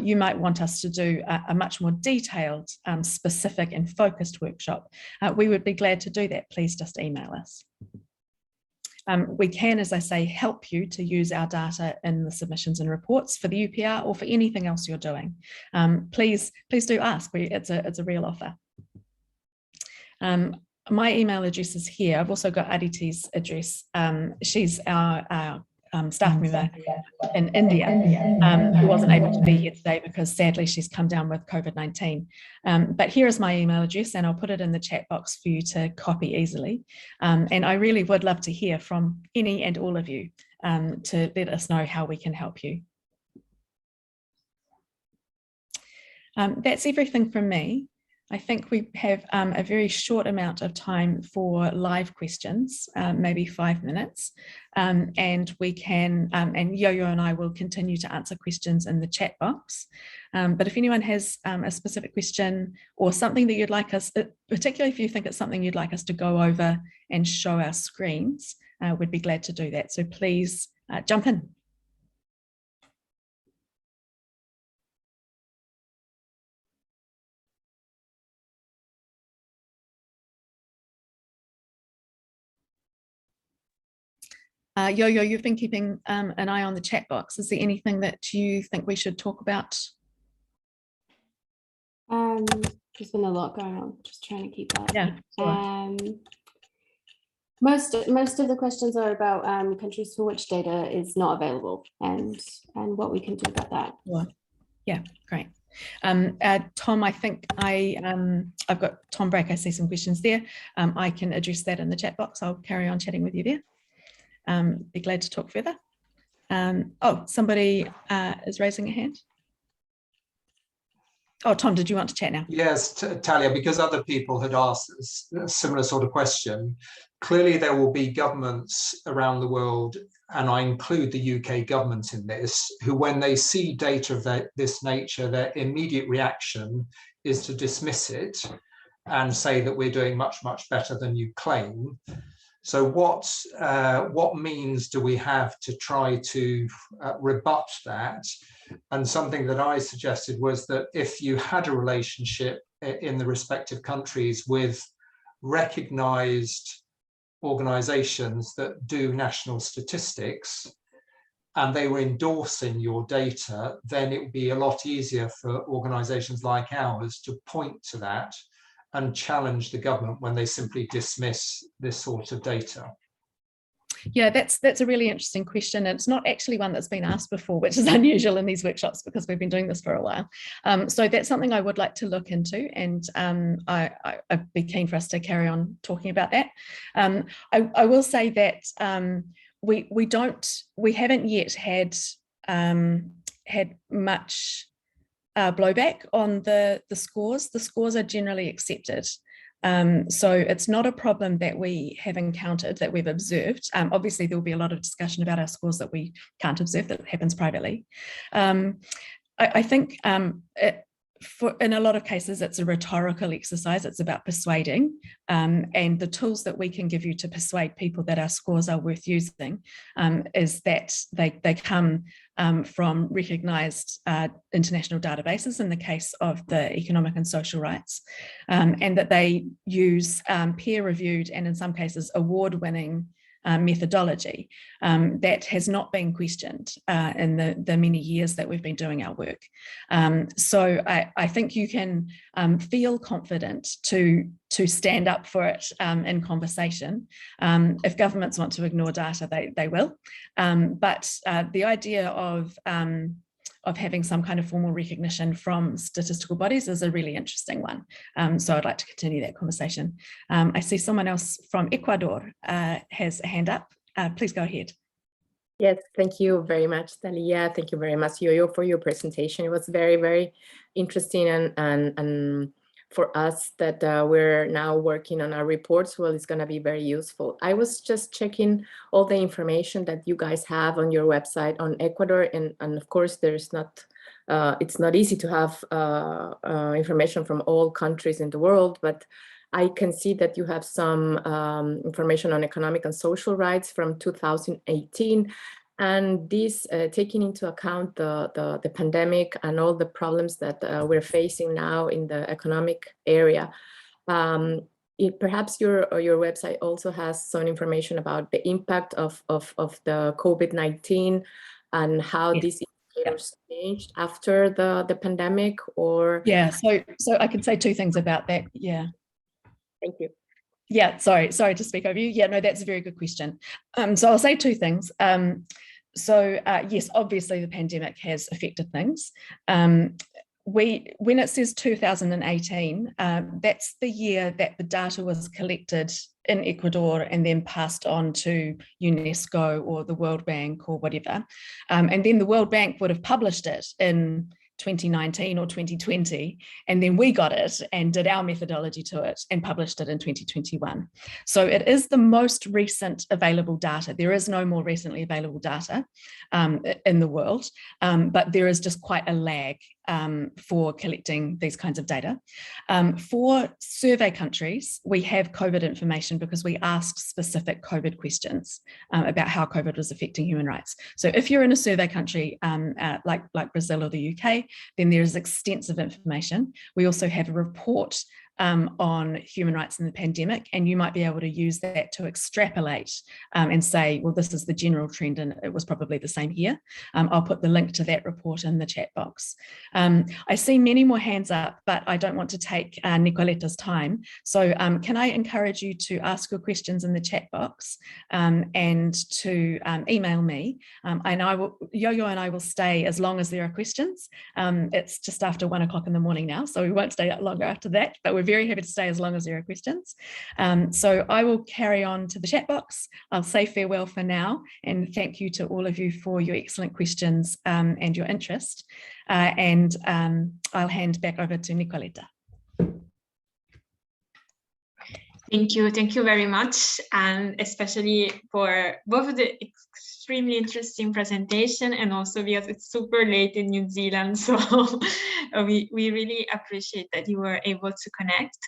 you might want us to do a much more detailed, specific and focused workshop. We would be glad to do that. Please just email us. We can, as I say, help you to use our data in the submissions and reports for the UPR or for anything else you're doing. Please do ask. It's a real offer. My email address is here. I've also got Aditi's address. She's our staff member in India who wasn't able to be here today because sadly she's come down with COVID-19. But here is my email address and I'll put it in the chat box for you to copy easily. And I really would love to hear from any and all of you to let us know how we can help you. That's everything from me. I think we have a very short amount of time for live questions, maybe 5 minutes, and we can, and Yoyo and I will continue to answer questions in the chat box. But if anyone has a specific question or something that you'd like us, particularly if you think it's something you'd like us to go over and show our screens, we'd be glad to do that. So please jump in. Yoyo, you've been keeping an eye on the chat box. Is there anything that you think we should talk about?
There's been a lot going on, just trying to keep up.
Yeah. Sure.
Most of the questions are about countries for which data is not available and what we can do about that.
Sure. Yeah, great. Tom, I think I've got Tom Brake. I see some questions there. I can address that in the chat box. I'll carry on chatting with you there. Be glad to talk further. Oh, somebody is raising a hand. Oh, Tom, did you want to chat now?
Yes, Talia, because other people had asked a similar sort of question. Clearly, there will be governments around the world, and I include the UK government in this, who, when they see data of this nature, their immediate reaction is to dismiss it and say that we're doing much, much better than you claim. So what means do we have to try to rebut that? And something that I suggested was that if you had a relationship in the respective countries with recognized organizations that do national statistics, and they were endorsing your data, then it would be a lot easier for organizations like ours to point to that and challenge the government when they simply dismiss this sort of data.
Yeah, that's a really interesting question. It's not actually one that's been asked before, which is unusual in these workshops because we've been doing this for a while. So that's something I would like to look into, and I'd be keen for us to carry on talking about that. I will say that we haven't yet had much blowback on the scores. The scores are generally accepted. So it's not a problem that we have encountered, that we've observed. Obviously, there will be a lot of discussion about our scores that we can't observe, that happens privately. I think in a lot of cases, it's a rhetorical exercise. It's about persuading, and the tools that we can give you to persuade people that our scores are worth using is that they come from recognised international databases in the case of the economic and social rights, and that they use peer-reviewed and in some cases award-winning methodology that has not been questioned in the many years that we've been doing our work. So I think you can feel confident to stand up for it in conversation. If governments want to ignore data, they will. But the idea of having some kind of formal recognition from statistical bodies is a really interesting one. So I'd like to continue that conversation. I see someone else from Ecuador has a hand up. Please go ahead.
Yes, thank you very much, Talia. Thank you very much, Yoyo, for your presentation. It was very, very interesting, and for us that we're now working on our reports, well, it's going to be very useful. I was just checking all the information that you guys have on your website on Ecuador, and of course there's not it's not easy to have information from all countries in the world, but I can see that you have some information on economic and social rights from 2018. And this taking into account the pandemic and all the problems that we're facing now in the economic area. Perhaps your website also has some information about the impact of the COVID-19 and how these indicators changed after the pandemic, or?
Yeah, so I could say two things about that. Yeah.
Thank you.
Yeah, sorry to speak over you. Yeah, no, that's a very good question. So I'll say two things. Yes, obviously the pandemic has affected things. When it says 2018, that's the year that the data was collected in Ecuador and then passed on to UNESCO or the World Bank or whatever. And then the World Bank would have published it in 2019 or 2020, and then we got it and did our methodology to it and published it in 2021. So it is the most recent available data. There is no more recently available data in the world, but there is just quite a lag for collecting these kinds of data. For survey countries, we have COVID information because we asked specific COVID questions about how COVID was affecting human rights. So if you're in a survey country like Brazil or the UK, then there is extensive information. We also have a report on human rights in the pandemic, and you might be able to use that to extrapolate and say, well, this is the general trend and it was probably the same here. I'll put the link to that report in the chat box. I see many more hands up, but I don't want to take Nicoletta's time. So can I encourage you to ask your questions in the chat box and to email me, and Yoyo and I will stay as long as there are questions. It's just after 1 o'clock in the morning now, so we won't stay out longer after that, but we're very happy to stay as long as there are questions. So I will carry on to the chat box. I'll say farewell for now, and thank you to all of you for your excellent questions and your interest. And I'll hand back over to Nicoletta.
Thank you very much, and especially for both of the extremely interesting presentation and also because it's super late in New Zealand, so we really appreciate that you were able to connect.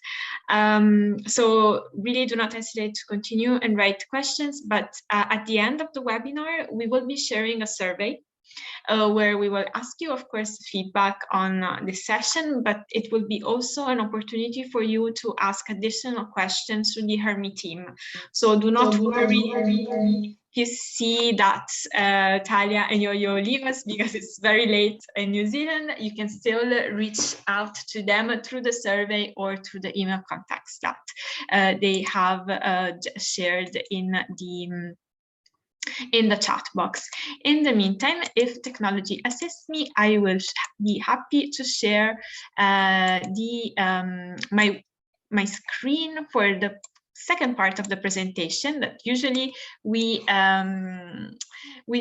So really do not hesitate to continue and write questions, but at the end of the webinar, we will be sharing a survey where we will ask you, of course, feedback on this session, but it will be also an opportunity for you to ask additional questions to the HRMI team. So do not worry. You see that Talia and Yoyo leave us because it's very late in New Zealand. You can still reach out to them through the survey or through the email contacts that they have shared in the chat box. In the meantime, if technology assists me, I will be happy to share my screen for the second part of the presentation. That usually we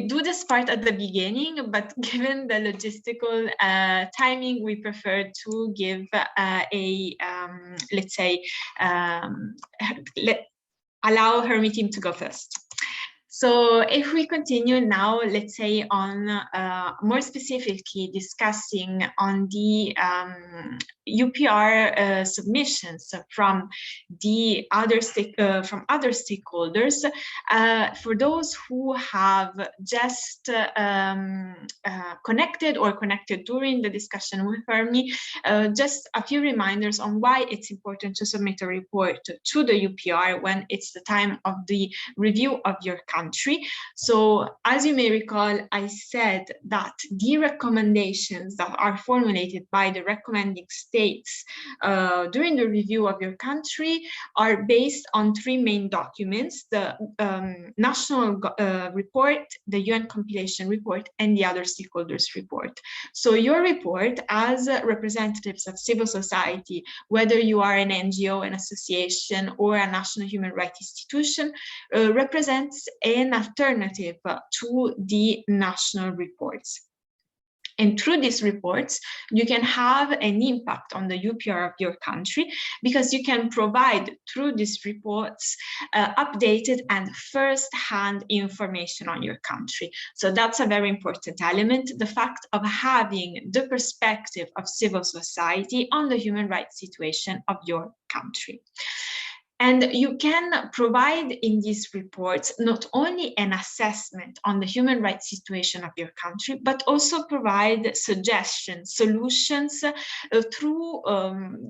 do this part at the beginning, but given the logistical timing, we prefer to give allow HRMI team to go first. So if we continue now, let's say on more specifically discussing on the UPR submissions from the other stakeholders, for those who have just connected during the discussion with HRMI, just a few reminders on why it's important to submit a report to the UPR when it's the time of the review of your country. So as you may recall, I said that the recommendations that are formulated by the recommending states during the review of your country are based on three main documents: the national report, the UN compilation report, and the other stakeholders report. So your report, as representatives of civil society, whether you are an NGO, an association, or a national human rights institution, represents an alternative to the national reports. And through these reports, you can have an impact on the UPR of your country because you can provide through these reports updated and first-hand information on your country. So that's a very important element, the fact of having the perspective of civil society on the human rights situation of your country. And you can provide in these reports not only an assessment on the human rights situation of your country, but also provide suggestions, solutions through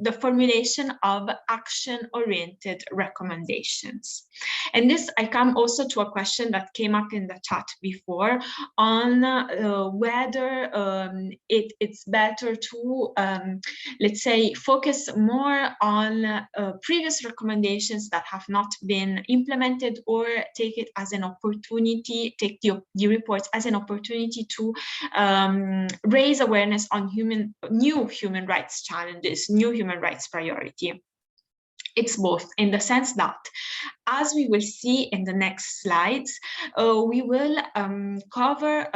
the formulation of action-oriented recommendations. And this, I come also to a question that came up in the chat before on whether it's better to, let's say, focus more on previous recommendations that have not been implemented, or take it as an opportunity, take the reports as an opportunity to raise awareness on new human rights challenges, new human rights priority. It's both, in the sense that, as we will see in the next slides, we will cover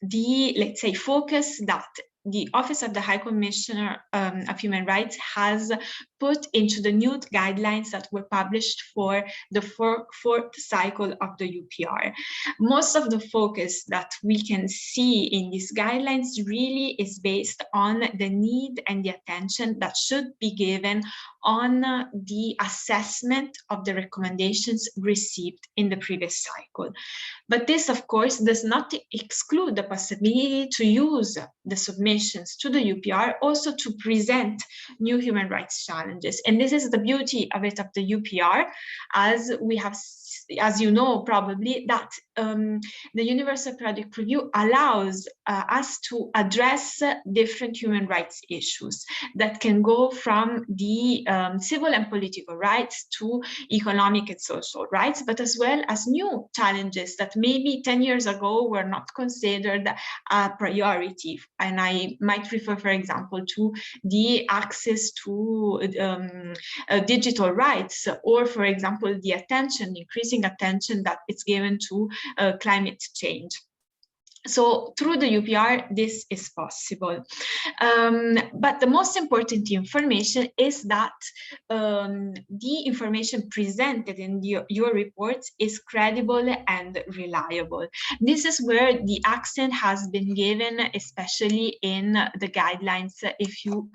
the, let's say, focus that the Office of the High Commissioner of Human Rights has put into the new guidelines that were published for the fourth cycle of the UPR. Most of the focus that we can see in these guidelines really is based on the need and the attention that should be given on the assessment of the recommendations received in the previous cycle. But this, of course, does not exclude the possibility to use the submissions to the UPR also to present new human rights challenges. And this is the beauty of it, of the UPR, as we have, as you know, probably, that the Universal Periodic Review allows us to address different human rights issues that can go from the civil and political rights to economic and social rights, but as well as new challenges that maybe 10 years ago were not considered a priority. And I might refer, for example, to the access to digital rights, or, for example, the attention, increasing attention that is given to climate change. So through the UPR, this is possible. But the most important information is that the information presented in your reports is credible and reliable. This is where the accent has been given, especially in the guidelines, if you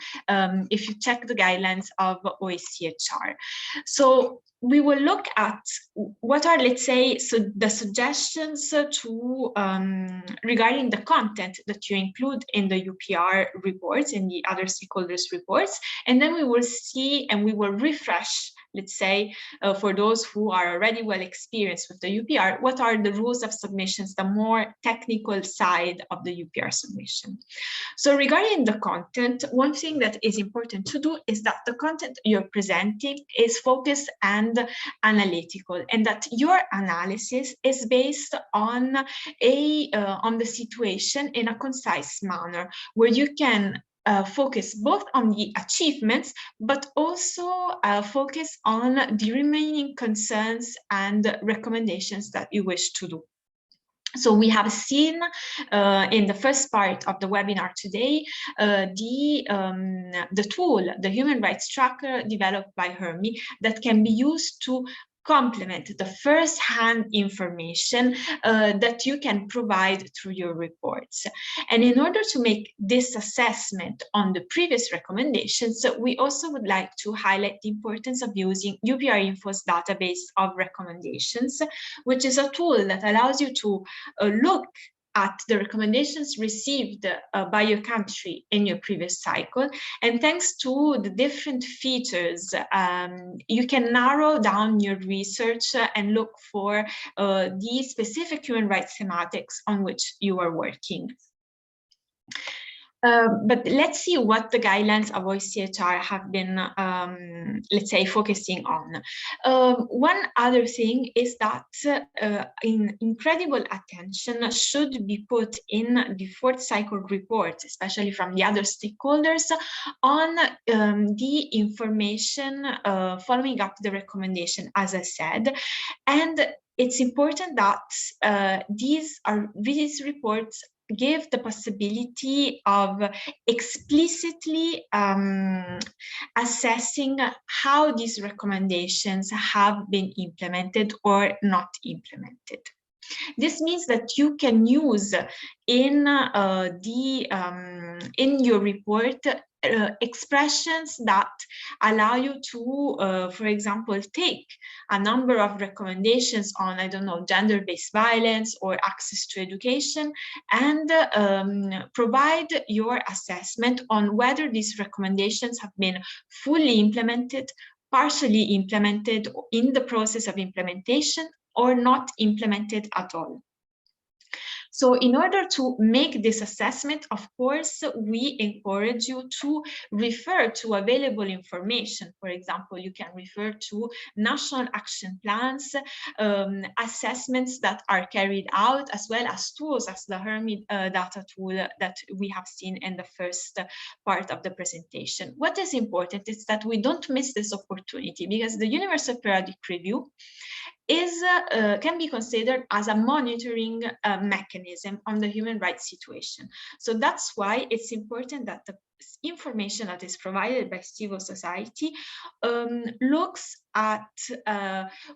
check the guidelines of OHCHR. So we will look at what are, let's say, the suggestions to regarding the content that you include in the UPR reports and the other stakeholders reports, and then we will see and we will refresh, let's say, for those who are already well experienced with the UPR, what are the rules of submissions, the more technical side of the UPR submission. So regarding the content, one thing that is important to do is that the content you're presenting is focused and analytical, and that your analysis is based on the situation in a concise manner, where you can focus both on the achievements, but also focus on the remaining concerns and recommendations that you wish to do. So we have seen in the first part of the webinar today the tool, the Human Rights Tracker developed by HRMI, that can be used to complement the first-hand information that you can provide through your reports. And in order to make this assessment on the previous recommendations, we also would like to highlight the importance of using UPR Info's database of recommendations, which is a tool that allows you to look at the recommendations received by your country in your previous cycle. And thanks to the different features, you can narrow down your research and look for the specific human rights thematics on which you are working. But let's see what the guidelines of OHCHR have been, let's say, focusing on. One other thing is that incredible attention should be put in the fourth cycle report, especially from the other stakeholders, on the information following up the recommendation, as I said. And it's important that these reports give the possibility of explicitly assessing how these recommendations have been implemented or not implemented. This means that you can use in your report expressions that allow you to, for example, take a number of recommendations on, I don't know, gender-based violence or access to education, and provide your assessment on whether these recommendations have been fully implemented, partially implemented, in the process of implementation, or not implemented at all. So in order to make this assessment, of course, we encourage you to refer to available information. For example, you can refer to national action plans, assessments that are carried out, as well as tools as the HRMI data tool that we have seen in the first part of the presentation. What is important is that we don't miss this opportunity, because the Universal Periodic Review can be considered as a monitoring mechanism on the human rights situation. So that's why it's important that the information that is provided by civil society looks at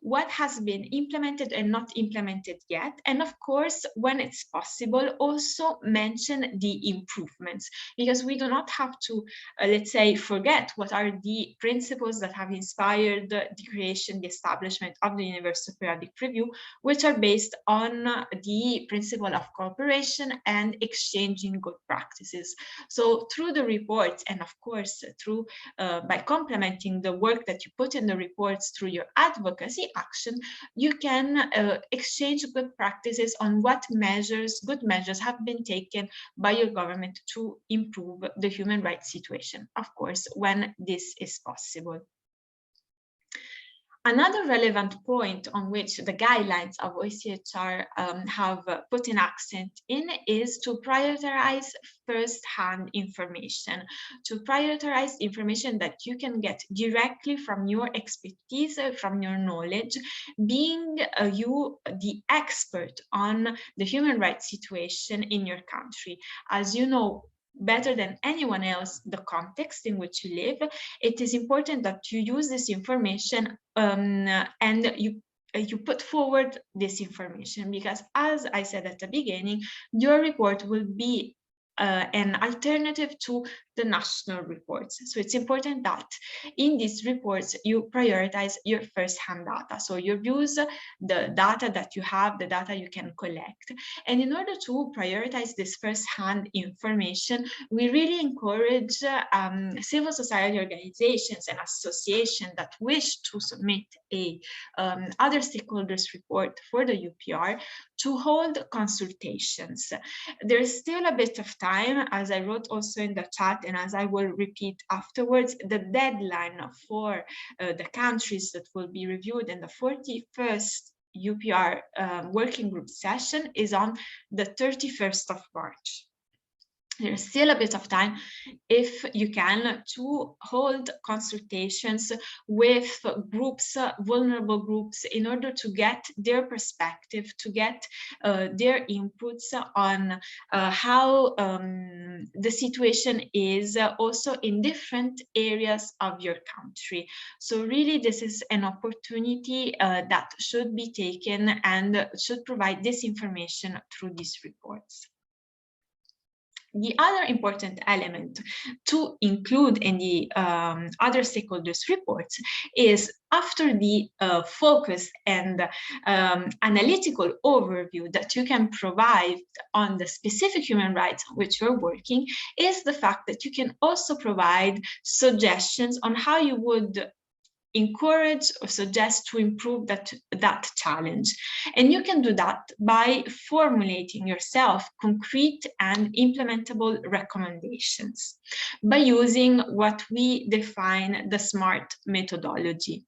what has been implemented and not implemented yet, and of course, when it's possible, also mention the improvements, because we do not have to, let's say, forget what are the principles that have inspired the creation, the establishment of the Universal Periodic Review, which are based on the principle of cooperation and exchanging good practices. So through the reports, and of course through by complementing the work that you put in the reports through your advocacy action, you can exchange good practices on what good measures have been taken by your government to improve the human rights situation, of course, when this is possible. Another relevant point on which the guidelines of OHCHR have put an accent in is to prioritize first-hand information, to prioritize information that you can get directly from your expertise, from your knowledge, being you the expert on the human rights situation in your country. As you know better than anyone else the context in which you live, it is important that you use this information and you put forward this information, because as I said at the beginning, your report will be an alternative to the national reports. So it's important that in these reports you prioritize your first-hand data, so your views, the data that you have, the data you can collect. And in order to prioritize this first-hand information, we really encourage civil society organizations and associations that wish to submit a other stakeholders report for the UPR to hold consultations. There's still a bit of time, as I wrote also in the chat, and as I will repeat afterwards, the deadline for the countries that will be reviewed in the 41st UPR working group session is on the 31st of March. There's still a bit of time, if you can, to hold consultations with groups, vulnerable groups, in order to get their perspective, to get their inputs on how the situation is also in different areas of your country. So really, this is an opportunity that should be taken and should provide this information through these reports. The other important element to include in the other stakeholders reports is, after the focus and analytical overview that you can provide on the specific human rights on which you're working, is the fact that you can also provide suggestions on how you would encourage or suggest to improve that challenge. And you can do that by formulating yourself concrete and implementable recommendations by using what we define the SMART methodology.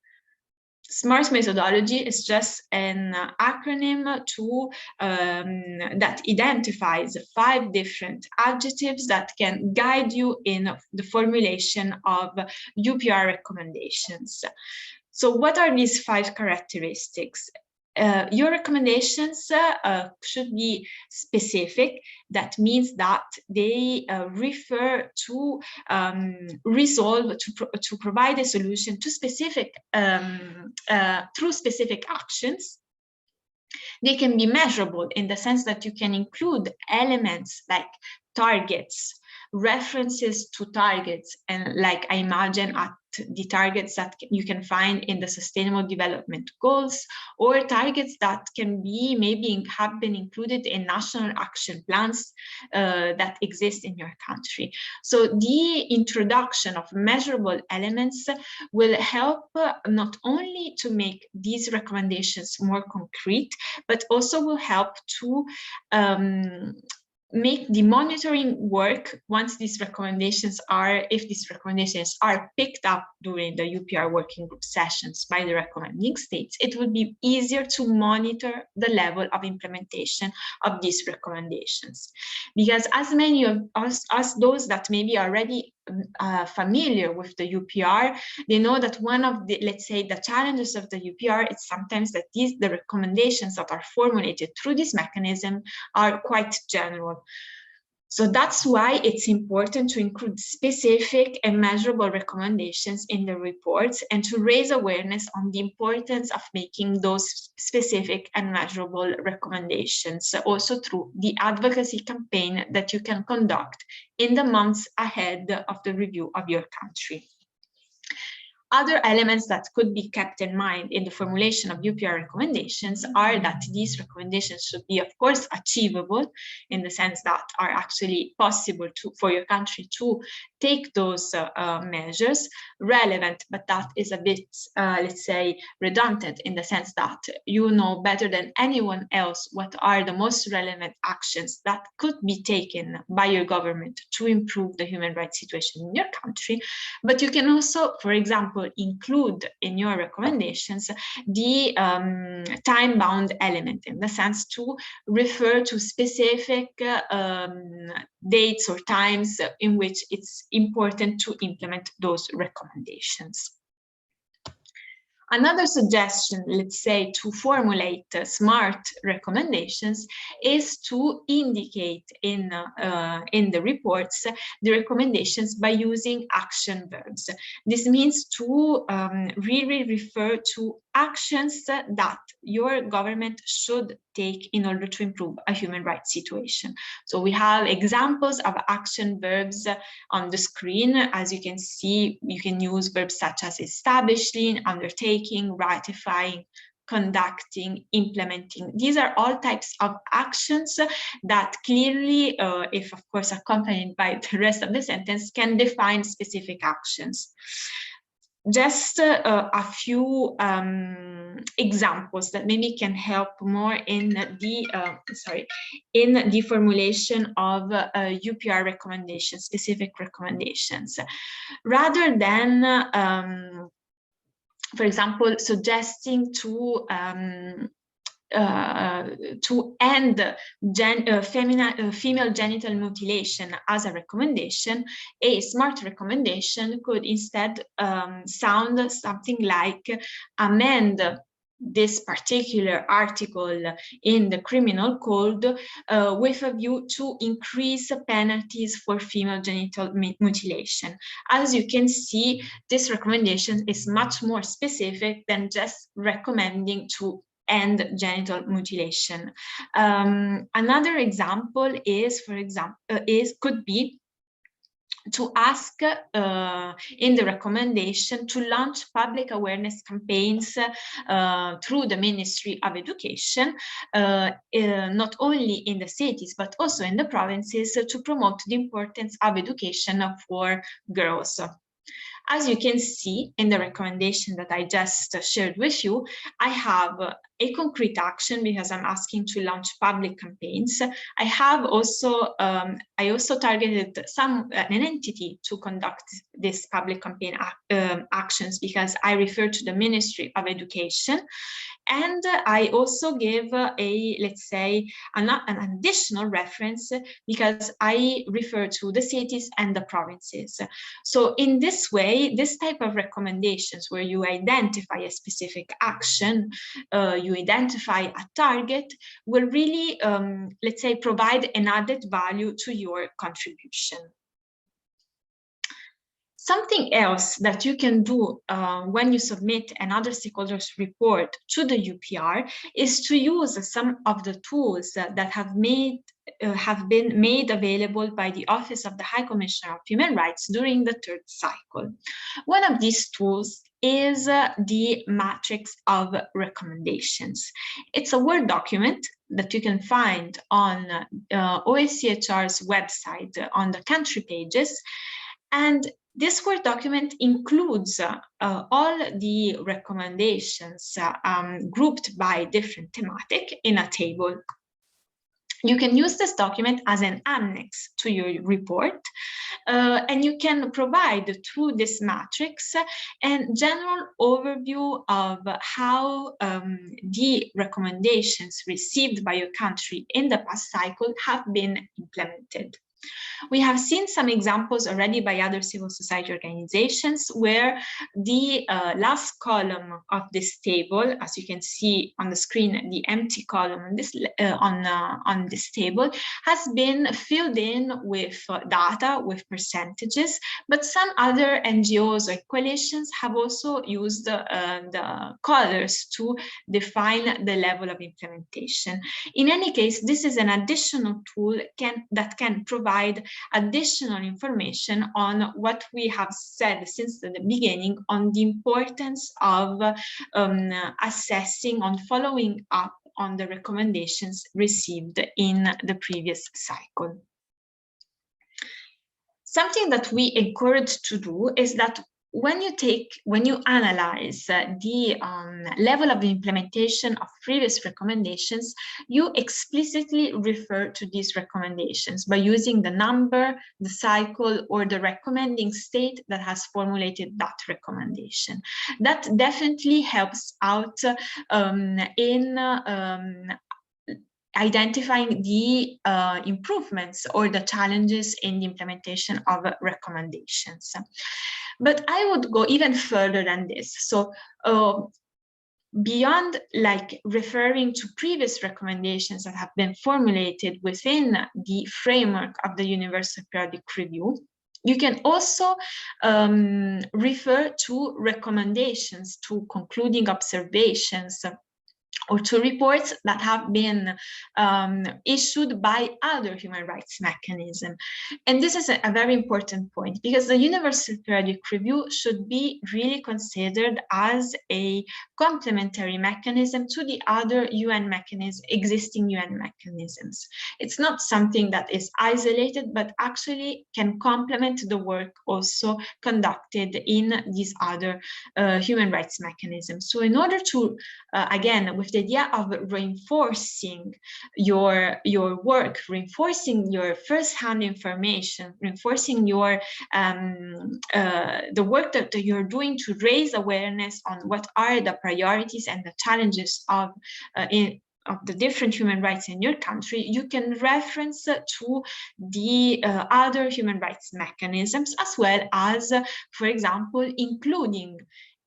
SMART methodology is just an acronym to that identifies 5 different adjectives that can guide you in the formulation of UPR recommendations. So what are these 5 characteristics? Your recommendations should be specific. That means that they refer to to provide a solution to specific through specific actions. They can be measurable in the sense that you can include elements like targets, references to targets, and like I imagine at the targets that you can find in the Sustainable Development Goals, or targets that can be maybe have been included in national action plans that exist in your country. So the introduction of measurable elements will help not only to make these recommendations more concrete, but also will help to make the monitoring work once these recommendations are, if these recommendations are picked up during the UPR working group sessions by the recommending states, it would be easier to monitor the level of implementation of these recommendations. Because as many of us, as those that maybe already familiar with the UPR, they know that one of the, let's say, the challenges of the UPR is sometimes that the recommendations that are formulated through this mechanism are quite general. So that's why it's important to include specific and measurable recommendations in the reports and to raise awareness on the importance of making those specific and measurable recommendations, also through the advocacy campaign that you can conduct in the months ahead of the review of your country. Other elements that could be kept in mind in the formulation of UPR recommendations are that these recommendations should be, of course, achievable in the sense that are actually possible for your country to take those measures, relevant, but that is a bit, let's say, redundant in the sense that you know better than anyone else what are the most relevant actions that could be taken by your government to improve the human rights situation in your country. But you can also, for example, include in your recommendations the time-bound element, in the sense to refer to specific dates or times in which it's important to implement those recommendations. Another suggestion, let's say, to formulate smart recommendations is to indicate in the reports the recommendations by using action verbs. This means to really refer to actions that your government should take in order to improve a human rights situation. So we have examples of action verbs on the screen. As you can see, you can use verbs such as establishing, undertaking, ratifying, conducting, implementing. These are all types of actions that clearly, if of course accompanied by the rest of the sentence, can define specific actions. Just a few examples that maybe can help more in the formulation of UPR recommendations, specific recommendations, rather than for example, suggesting to end female genital mutilation as a recommendation, a smart recommendation could instead sound something like amend this particular article in the criminal code with a view to increase penalties for female genital mutilation. As you can see, this recommendation is much more specific than just recommending to end genital mutilation. Another example is, could be to ask in the recommendation to launch public awareness campaigns through the Ministry of Education, not only in the cities, but also in the provinces, to promote the importance of education for girls. As you can see in the recommendation that I just shared with you, I have a concrete action because I'm asking to launch public campaigns. I have also, I also targeted an entity to conduct this public campaign actions because I refer to the Ministry of Education. And I also give let's say, an additional reference because I refer to the cities and the provinces. So in this way, this type of recommendations where you identify a specific action, you identify a target, will really, let's say, provide an added value to your contribution. Something else that you can do when you submit another stakeholders report to the UPR is to use some of the tools that have been made available by the Office of the High Commissioner of Human Rights during the third cycle. One of these tools is the matrix of recommendations. It's a Word document that you can find on OHCHR's website on the country pages. And this Word document includes all the recommendations grouped by different thematic in a table. You can use this document as an annex to your report, and you can provide through this matrix a general overview of how the recommendations received by your country in the past cycle have been implemented. We have seen some examples already by other civil society organizations where the last column of this table, as you can see on the screen, the empty column on this, on this table has been filled in with data, with percentages, but some other NGOs or coalitions have also used the colors to define the level of implementation. In any case, this is an additional tool that can provide additional information on what we have said since the beginning on the importance of assessing, on following up on the recommendations received in the previous cycle. Something that we encourage to do is that when you analyze the level of implementation of previous recommendations, you explicitly refer to these recommendations by using the number, the cycle, or the recommending state that has formulated that recommendation. That definitely helps out in identifying the improvements or the challenges in the implementation of recommendations. But I would go even further than this. So beyond like referring to previous recommendations that have been formulated within the framework of the Universal Periodic Review, you can also refer to recommendations, to concluding observations, or to reports that have been issued by other human rights mechanisms. And this is a very important point, because the Universal Periodic Review should be really considered as a complementary mechanism to the other UN mechanisms, existing UN mechanisms. It's not something that is isolated, but actually can complement the work also conducted in these other human rights mechanisms. So in order to, again, with the idea of reinforcing your work, reinforcing your first-hand information, reinforcing your the work that you're doing to raise awareness on what are the priorities and the challenges of the different human rights in your country, you can reference to the other human rights mechanisms, as well as, for example, including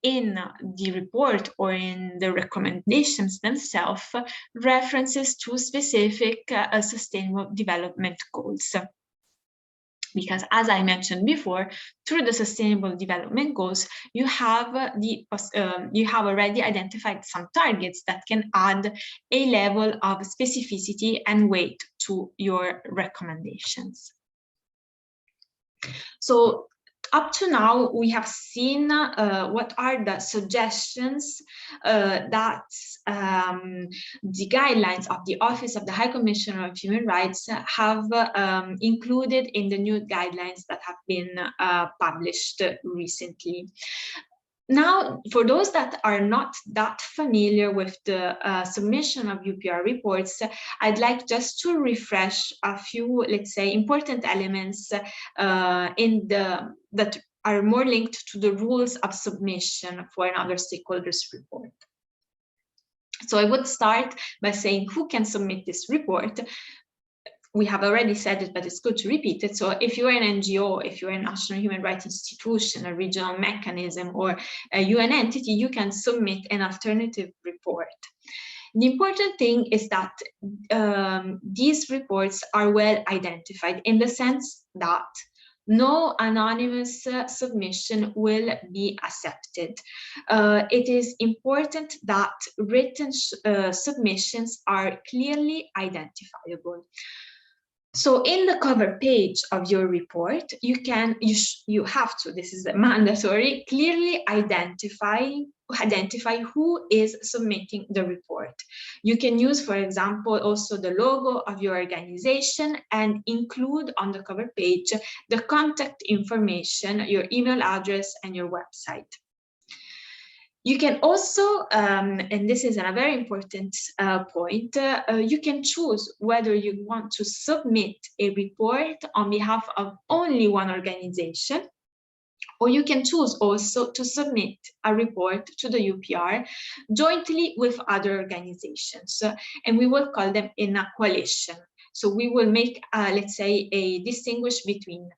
in the report or in the recommendations themselves references to specific sustainable development goals. Because as I mentioned before, through the Sustainable Development Goals, you have already identified some targets that can add a level of specificity and weight to your recommendations. So up to now, we have seen what are the suggestions that the guidelines of the Office of the High Commissioner of Human Rights have included in the new guidelines that have been published recently. Now, for those that are not that familiar with the submission of UPR reports, I'd like just to refresh a few, let's say, important elements that are more linked to the rules of submission for another stakeholders report. So I would start by saying who can submit this report. We have already said it, but it's good to repeat it. So if you're an NGO, if you're a national human rights institution, a regional mechanism, or a UN entity, you can submit an alternative report. The important thing is that these reports are well identified in the sense that no anonymous submission will be accepted. It is important that written submissions are clearly identifiable. So in the cover page of your report, you have to, this is mandatory, clearly identify who is submitting the report. You can use, for example, also the logo of your organization and include on the cover page the contact information, your email address, and your website. You can also, and this is a very important point, you can choose whether you want to submit a report on behalf of only one organization, or you can choose also to submit a report to the UPR jointly with other organizations, and we will call them in a coalition. So we will make, let's say, a distinguish between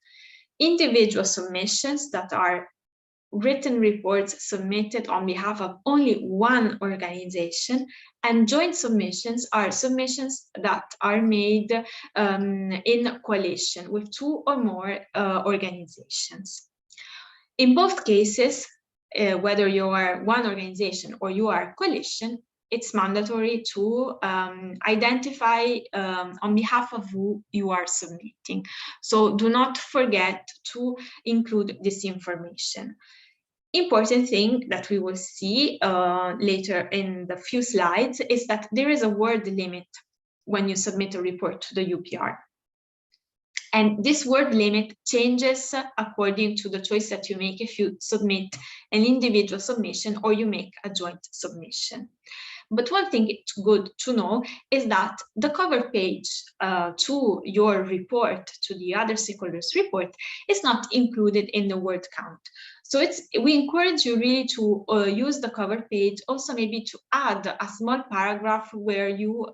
individual submissions that are written reports submitted on behalf of only one organization, and joint submissions are submissions that are made in coalition with two or more organizations. In both cases, whether you are one organization or you are a coalition, it's mandatory to identify on behalf of who you are submitting. So do not forget to include this information. Important thing that we will see later in the few slides is that there is a word limit when you submit a report to the UPR. And this word limit changes according to the choice that you make if you submit an individual submission or you make a joint submission. But one thing it's good to know is that the cover page to your report, to the other stakeholders report, is not included in the word count. So we encourage you really to use the cover page, also maybe to add a small paragraph where you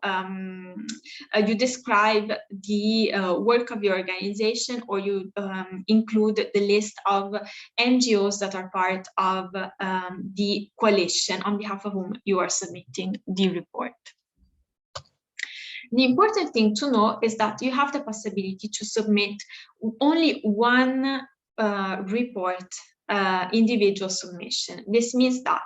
you describe the work of your organization, or you include the list of NGOs that are part of the coalition on behalf of whom you are submitting the report. The important thing to know is that you have the possibility to submit only one report, individual submission. This means that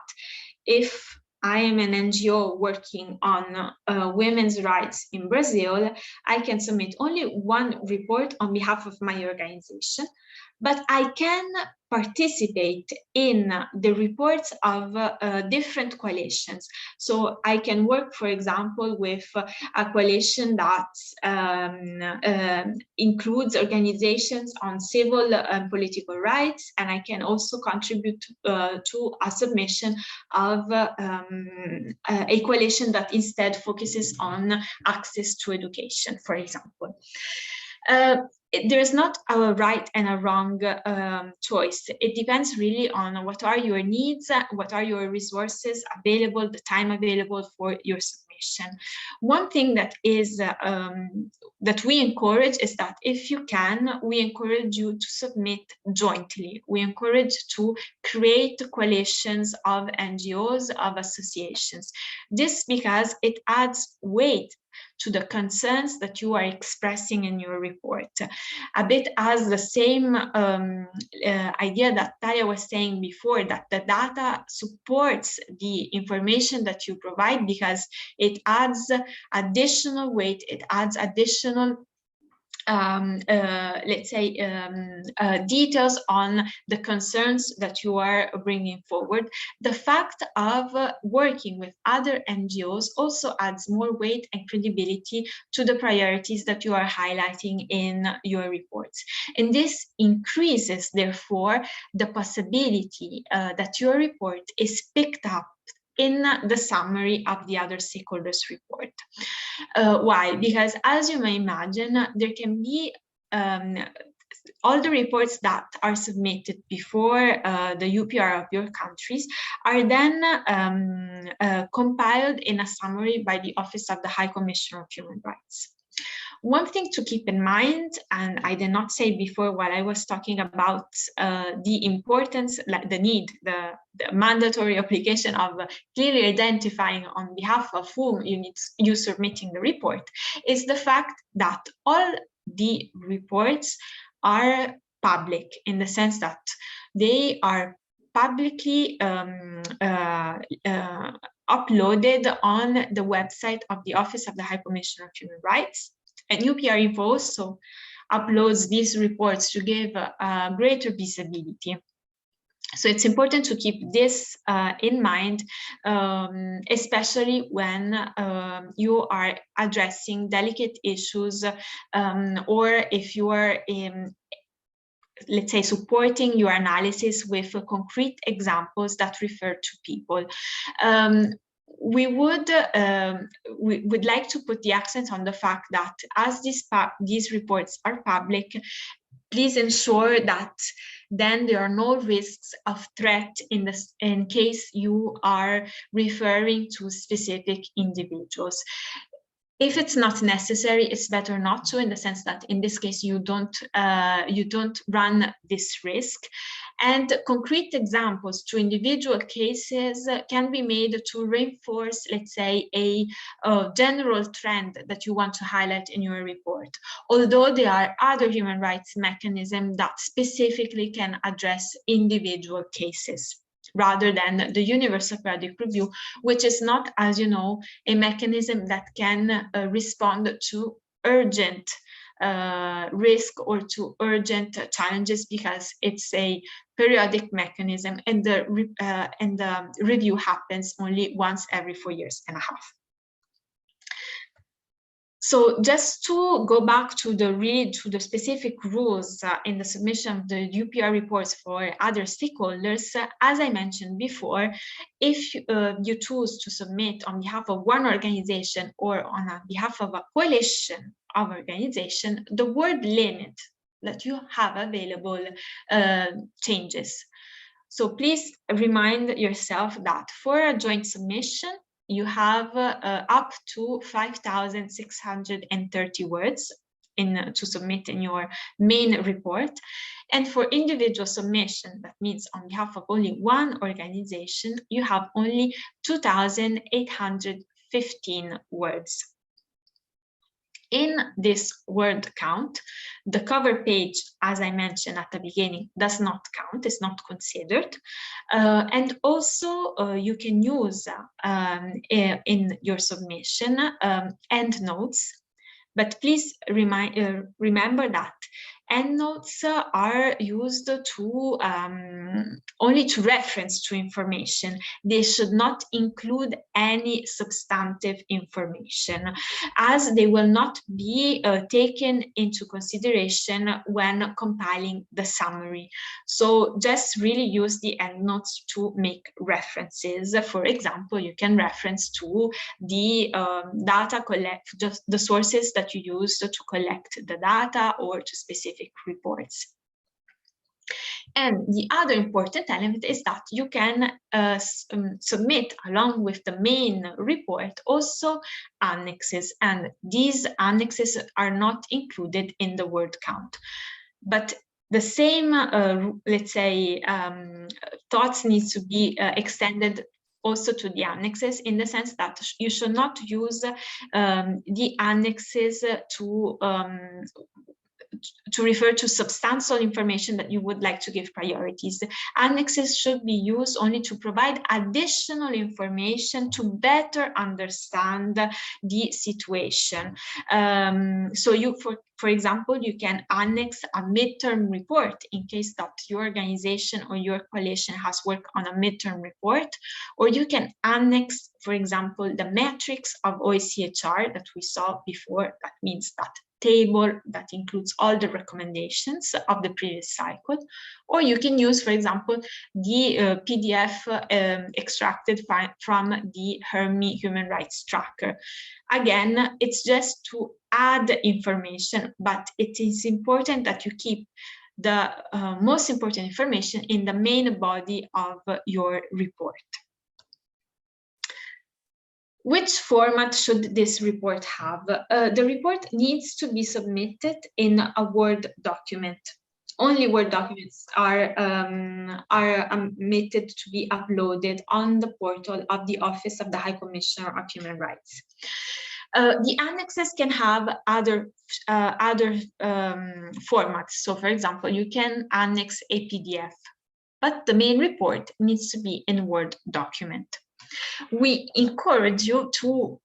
if I am an NGO working on women's rights in Brazil, I can submit only one report on behalf of my organization, but I can participate in the reports of different coalitions. So I can work, for example, with a coalition that includes organizations on civil and political rights, and I can also contribute to a submission of a coalition that instead focuses on access to education, for example. There is not a right and a wrong choice. It depends really on what are your needs, what are your resources available, the time available for your submission. One thing that is that we encourage is that if you can, we encourage you to submit jointly. We encourage to create coalitions of NGOs, of associations. This because it adds weight to the concerns that you are expressing in your report. A bit as the same idea that Taya was saying before, that the data supports the information that you provide because it adds additional weight, it adds additional let's say details on the concerns that you are bringing forward. The fact of working with other NGOs also adds more weight and credibility to the priorities that you are highlighting in your reports. And this increases, therefore, the possibility that your report is picked up in the summary of the other stakeholders report. Why? Because as you may imagine, there can be all the reports that are submitted before the UPR of your countries are then compiled in a summary by the Office of the High Commissioner of Human Rights. One thing to keep in mind, and I did not say before while I was talking about the importance, like the need, the mandatory application of clearly identifying on behalf of whom you submitting the report, is the fact that all the reports are public in the sense that they are publicly uploaded on the website of the Office of the High Commissioner of Human Rights. And UPR Info also uploads these reports to give greater visibility. So it's important to keep this in mind, especially when you are addressing delicate issues, or if you are let's say, supporting your analysis with concrete examples that refer to people. We would like to put the accent on the fact that as these reports are public, please ensure that then there are no risks of threat in case you are referring to specific individuals. If it's not necessary, it's better not to, in the sense that in this case you don't run this risk. And concrete examples to individual cases can be made to reinforce, let's say, a general trend that you want to highlight in your report. Although there are other human rights mechanisms that specifically can address individual cases, rather than the universal periodic review, which is not, as you know, a mechanism that can respond to urgent risk or to urgent challenges, because it's a periodic mechanism, and the review happens only once every 4.5 years. So just to go back to the specific rules in the submission of the UPR reports for other stakeholders, as I mentioned before, if you choose to submit on behalf of one organization or on behalf of a coalition of organization, the word limit that you have available changes. So please remind yourself that for a joint submission, you have up to 5,630 words to submit in your main report. And for individual submission, that means on behalf of only one organization, you have only 2,815 words. In this word count, the cover page, as I mentioned at the beginning, does not count, it's not considered. And also you can use in your submission endnotes, but please remember that endnotes are used to only to reference to information. They should not include any substantive information, as they will not be taken into consideration when compiling the summary. So just really use the endnotes to make references. For example, you can reference to the data just the sources that you use to collect the data, or to specific reports. And the other important element is that you can submit, along with the main report, also annexes, and these annexes are not included in the word count. But the same, let's say, thoughts need to be extended also to the annexes, in the sense that you should not use the annexes to refer to substantial information that you would like to give priorities. Annexes should be used only to provide additional information to better understand the situation. So you, for example, you can annex a midterm report in case that your organization or your coalition has worked on a midterm report, or you can annex, for example, the metrics of OECHR that we saw before. That means that table that includes all the recommendations of the previous cycle, or you can use, for example, the PDF extracted from the HRMI human rights tracker. Again, it's just to add information, but it is important that you keep the most important information in the main body of your report. Which format should this report have? The report needs to be submitted in a Word document. Only Word documents are admitted to be uploaded on the portal of the Office of the High Commissioner of Human Rights. The annexes can have other formats. So, for example, you can annex a PDF, but the main report needs to be in Word document. We encourage you to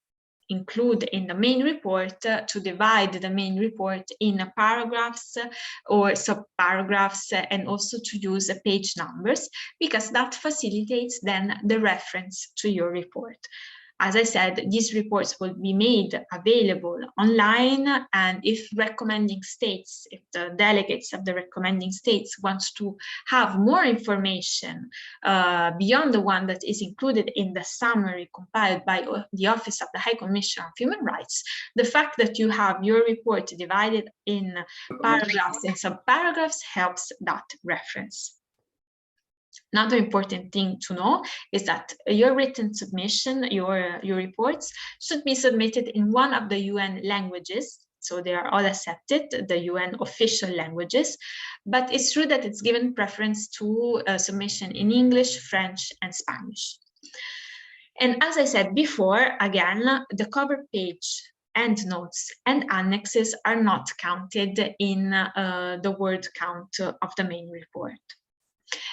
include in the main report, to divide the main report in paragraphs or sub-paragraphs, and also to use page numbers, because that facilitates then the reference to your report. As I said, these reports will be made available online, and if recommending states, if the delegates of the recommending states wants to have more information beyond the one that is included in the summary compiled by the Office of the High Commissioner of Human Rights, the fact that you have your report divided in paragraphs and sub-paragraphs helps that reference. Another important thing to know is that your written submission, your reports, should be submitted in one of the UN languages. So they are all accepted, the UN official languages, but it's true that it's given preference to submission in English, French, and Spanish. And as I said before, again, the cover page, endnotes, and annexes are not counted in the word count of the main report.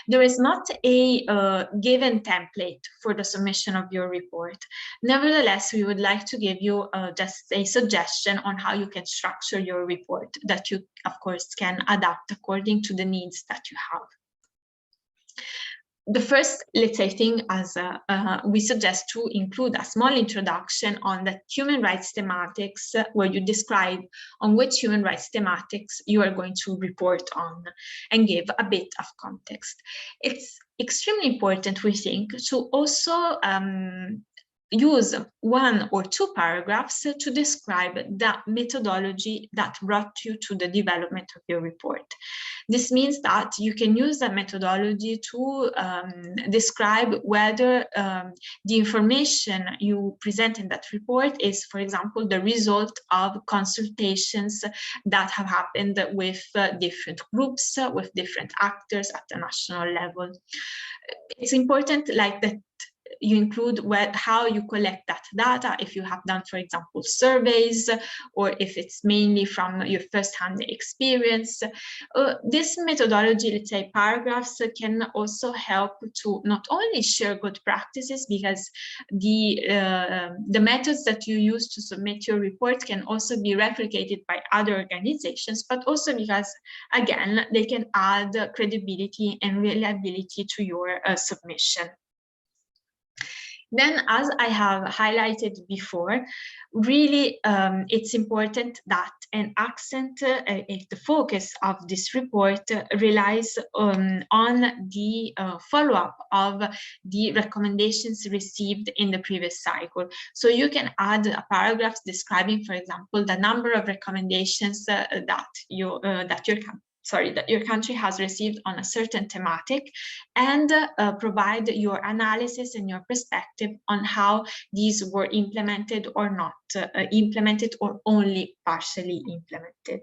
There is not a given template for the submission of your report. Nevertheless, we would like to give you just a suggestion on how you can structure your report that you, of course, can adapt according to the needs that you have. The first, let's say, thing as we suggest to include a small introduction on the human rights thematics, where you describe on which human rights thematics you are going to report on and give a bit of context. It's extremely important, we think, to also use 1 or 2 paragraphs to describe the methodology that brought you to the development of your report. This means that you can use that methodology to describe whether the information you present in that report is, for example, the result of consultations that have happened with different groups, with different actors at the national level. It's important, like, that you include how you collect that data, if you have done, for example, surveys, or if it's mainly from your first-hand experience. This methodology, let's say, paragraphs, can also help to not only share good practices, because the methods that you use to submit your report can also be replicated by other organizations, but also because, again, they can add credibility and reliability to your submission. Then, as I have highlighted before, really it's important that an accent, the focus of this report relies on the follow-up of the recommendations received in the previous cycle. So you can add a paragraph describing, for example, the number of recommendations that your country has received on a certain thematic, and provide your analysis and your perspective on how these were implemented or not implemented, or only partially implemented.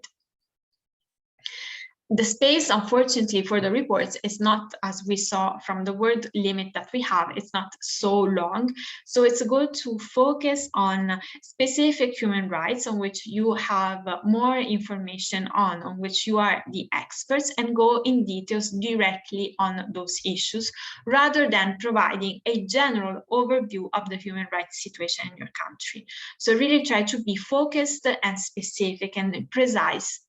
The space, unfortunately, for the reports is not, as we saw from the word limit that we have, it's not so long. So it's good to focus on specific human rights on which you have more information on which you are the experts, and go in details directly on those issues, rather than providing a general overview of the human rights situation in your country. So really try to be focused and specific and precise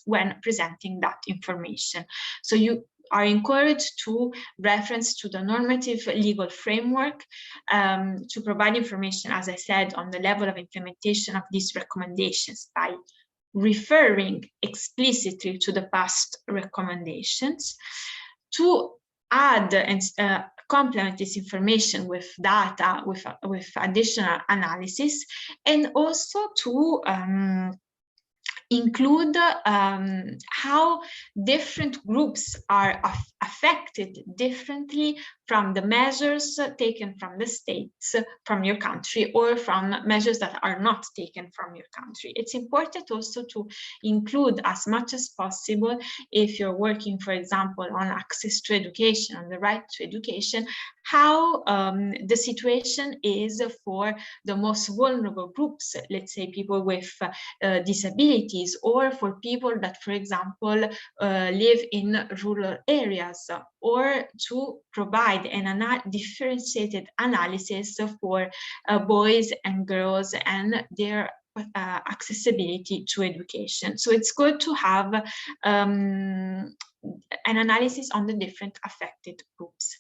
when presenting that information. So you are encouraged to reference to the normative legal framework to provide information, as I said, on the level of implementation of these recommendations by referring explicitly to the past recommendations, to add and complement this information with data, with additional analysis, and also to include how different groups are affected differently from the measures taken from the states, from your country, or from measures that are not taken from your country. It's important also to include as much as possible, if you're working, for example, on access to education, on the right to education, how the situation is for the most vulnerable groups, let's say people with disabilities, or for people that, for example, live in rural areas, or to provide a differentiated analysis for boys and girls and their accessibility to education. So it's good to have an analysis on the different affected groups.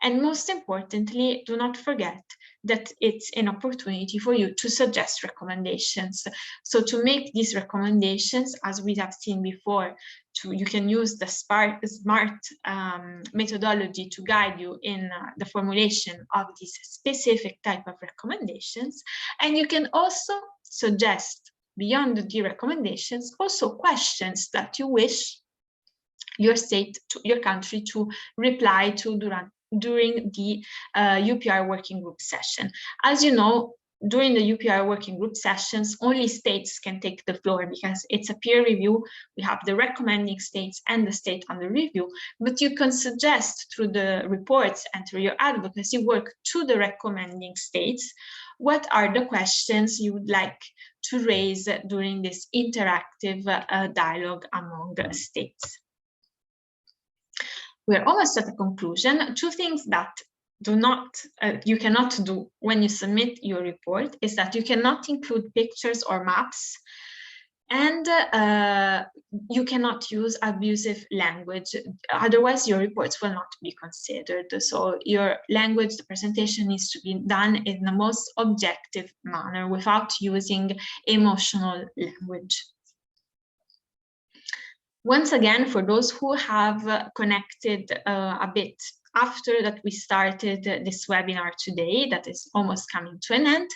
And most importantly, do not forget that it's an opportunity for you to suggest recommendations. So to make these recommendations, as we have seen before, you can use the SMART methodology to guide you in the formulation of this specific type of recommendations. And you can also suggest, beyond the recommendations, also questions that you wish your state, your country to reply to during the UPR working group session. As you know, during the UPR working group sessions, only states can take the floor because it's a peer review. We have the recommending states and the state under review, but you can suggest through the reports and through your advocacy work to the recommending states what are the questions you would like to raise during this interactive dialogue among the states. We're almost at the conclusion. Two things that you cannot do when you submit your report is that you cannot include pictures or maps, and you cannot use abusive language. Otherwise, your reports will not be considered. So your language, the presentation needs to be done in the most objective manner without using emotional language. Once again, for those who have connected a bit after that we started this webinar today, that is almost coming to an end,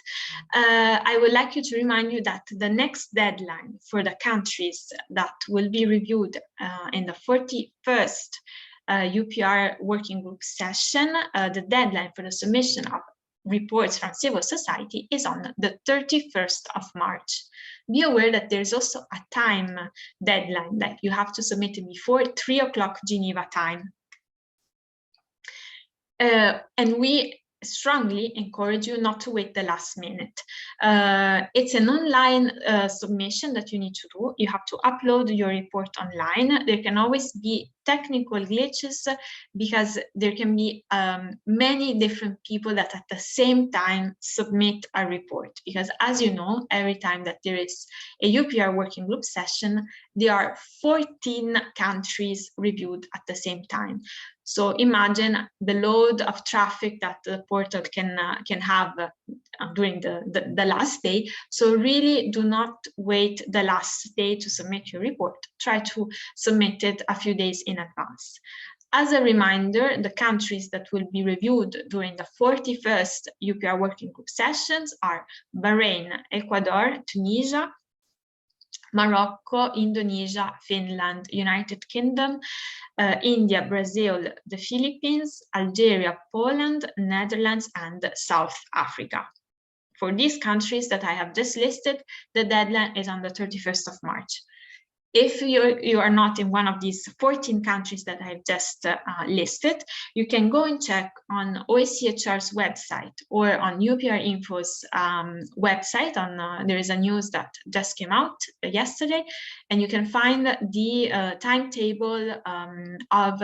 I would like you to remind you that the next deadline for the countries that will be reviewed in the 41st UPR working group session, the deadline for the submission of reports from civil society is on the 31st of March. Be aware that there's also a time deadline, like you have to submit it before 3 o'clock Geneva time. And we strongly encourage you not to wait the last minute. It's an online submission that you need to do. You have to upload your report online. There can always be technical glitches because there can be many different people that at the same time submit a report. Because as you know, every time that there is a UPR working group session, there are 14 countries reviewed at the same time. So imagine the load of traffic that the portal can have during the last day. So really do not wait the last day to submit your report. Try to submit it a few days in advance. As a reminder, the countries that will be reviewed during the 41st UPR working group sessions are Bahrain, Ecuador, Tunisia, Morocco, Indonesia, Finland, United Kingdom, India, Brazil, the Philippines, Algeria, Poland, Netherlands, and South Africa. For these countries that I have just listed, the deadline is on the 31st of March. If you are not in one of these 14 countries that I've just listed, you can go and check on OECHR's website or on UPR Info's website. There is a news that just came out yesterday, and you can find the timetable of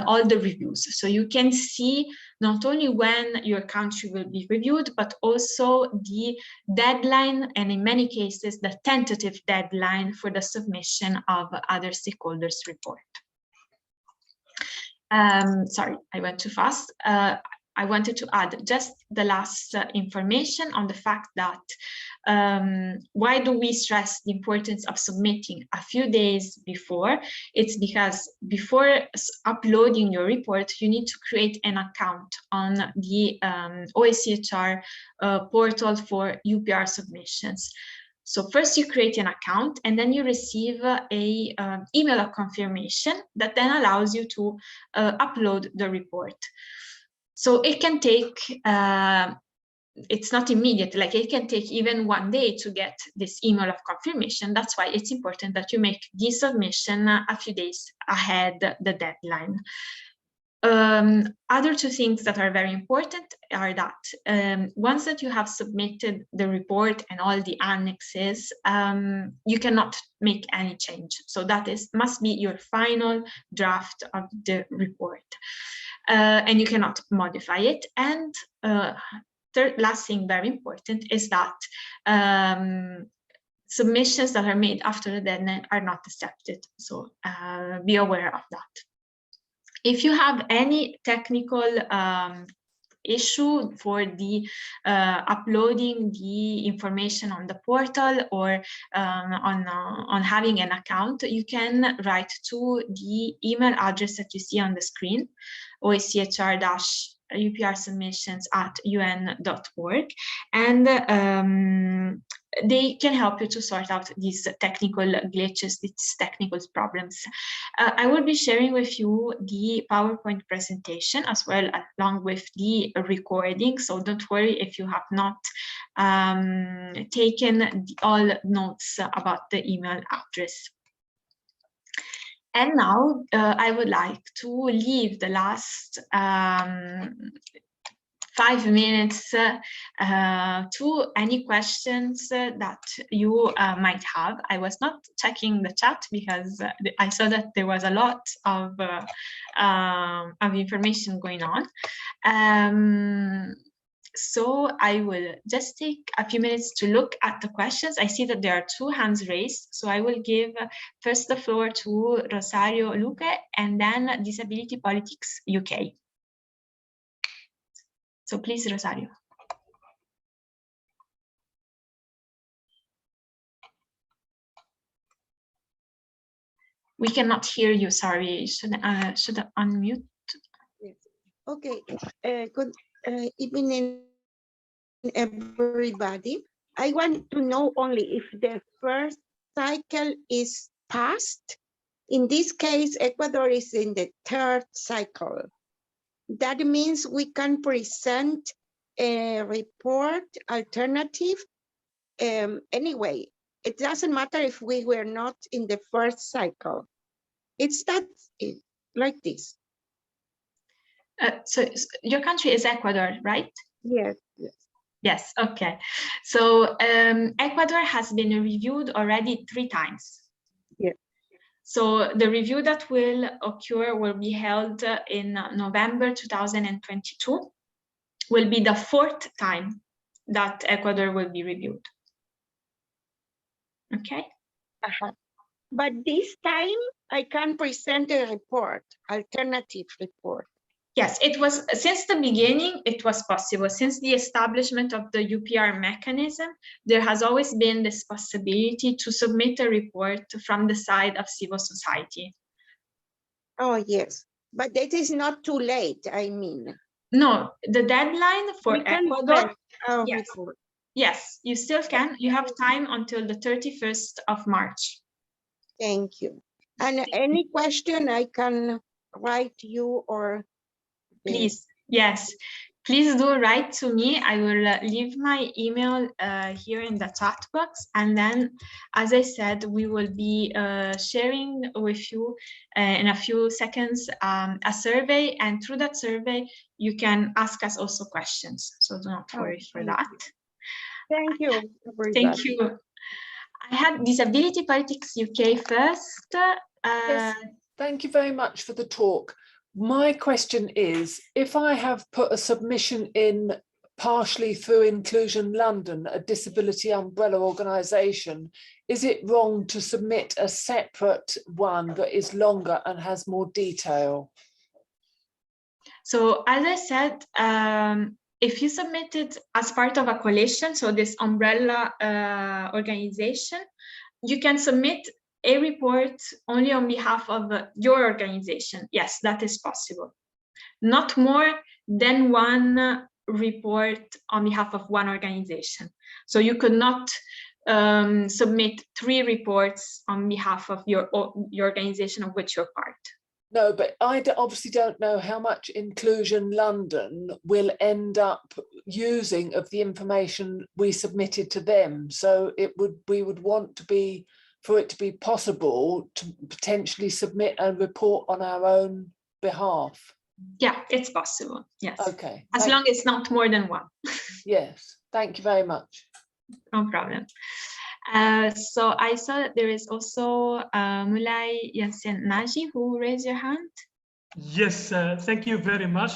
all the reviews. So you can see not only when your country will be reviewed, but also the deadline, and in many cases, the tentative deadline for the submission of other stakeholders' report. Sorry, I went too fast. I wanted to add just the last information on the fact that why do we stress the importance of submitting a few days before? It's because before uploading your report, you need to create an account on the OECHR portal for UPR submissions. So first you create an account, and then you receive a email of confirmation that then allows you to upload the report. So it can take, it's not immediate, like it can take even 1 day to get this email of confirmation. That's why it's important that you make the submission a few days ahead the deadline. Other two things that are very important are that once that you have submitted the report and all the annexes, you cannot make any change. So that must be your final draft of the report, and you cannot modify it. And last thing very important is that submissions that are made after the deadline are not accepted. So be aware of that. If you have any technical issue for the uploading the information on the portal or on having an account, you can write to the email address that you see on the screen, OECHR-UPR submissions@un.org, and they can help you to sort out these technical glitches, these technical problems. I will be sharing with you the PowerPoint presentation as well, along with the recording. So don't worry if you have not taken all notes about the email address. And now I would like to leave the last 5 minutes to any questions that you might have. I was not checking the chat because I saw that there was a lot of information going on. So I will just take a few minutes to look at the questions. I see that there are 2 hands raised. So I will give first the floor to Rosario Luque and then Disability Politics UK. So please, Rosario. We cannot hear you, sorry. Should I unmute?
Yes. Okay, good evening, everybody. I want to know only if the first cycle is passed. In this case, Ecuador is in the 3rd cycle. That means we can present a report alternative. Anyway, it doesn't matter if we were not in the 1st cycle. It's that like this.
So your country is Ecuador, right?
Yes, yes.
Yes, okay. So Ecuador has been reviewed already 3 times.
Yes.
So the review that will occur will be held in November 2022, will be the 4th time that Ecuador will be reviewed. Okay.
But this time I can present a report, alternative report.
Yes, it was, since the beginning, it was possible. Since the establishment of the UPR mechanism, there has always been this possibility to submit a report from the side of civil society.
Oh, yes, but that is not too late, I mean.
No, the deadline for Ecuador, yes. Yes, you still can. You have time until the 31st of March.
Thank you. And any question I can write you or?
Please, yes, please do write to me. I will leave my email here in the chat box. And then, as I said, we will be sharing with you in a few seconds a survey. And through that survey, you can ask us also questions. So do not worry for that.
Thank you.
Thank you. I had Disability Politics UK first.
Yes, thank you very much for the talk. My question is, if I have put a submission in partially through Inclusion London, a disability umbrella organisation, is it wrong to submit a separate one that is longer and has more detail?
So as I said, if you submit it as part of a coalition, so this umbrella organization, you can submit a report only on behalf of your organization. Yes, that is possible. Not more than one report on behalf of one organization. So you could not submit 3 reports on behalf of your organization of which you're part.
No, but I obviously don't know how much Inclusion London will end up using of the information we submitted to them. So we would want to be, for it to be possible to potentially submit a report on our own behalf.
Yeah, it's possible. Yes.
Okay.
As long as it's not more than one.
Yes. Thank you very much.
No problem. So I saw that there is also Mulay Yasin Naji who raised your hand.
Yes, thank you very much.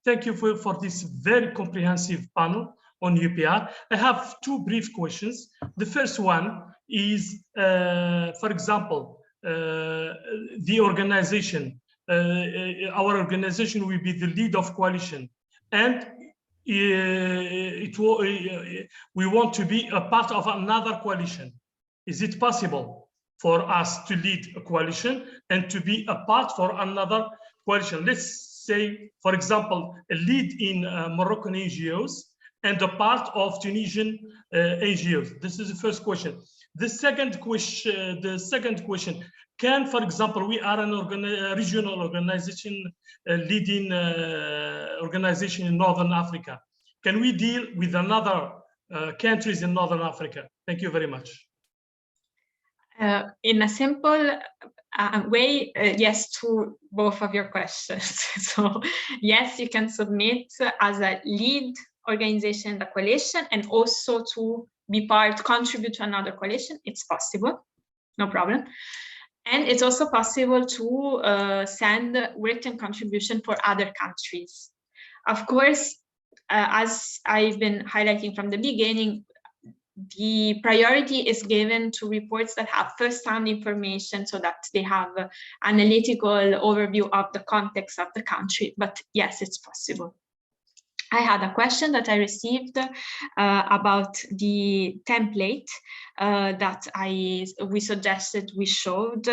Thank you for this very comprehensive panel on UPR. I have 2 brief questions. The first one is, for example, the organization. Our organization will be the lead of coalition, and we want to be a part of another coalition. Is it possible for us to lead a coalition and to be a part for another coalition? Let's say, for example, a lead in Moroccan NGOs and the part of Tunisian NGOs? This is the first question. The second question, can, for example, we are an regional organization, leading organization in Northern Africa. Can we deal with another countries in Northern Africa? Thank you very much.
In a simple way, yes to both of your questions. So yes, you can submit as a lead organization in the coalition and also to be contribute to another coalition. It's possible, no problem. And it's also possible to send written contribution for other countries. Of course, as I've been highlighting from the beginning, the priority is given to reports that have first-hand information so that they have an analytical overview of the context of the country. But yes, it's possible. I had a question that I received about the template that we suggested we showed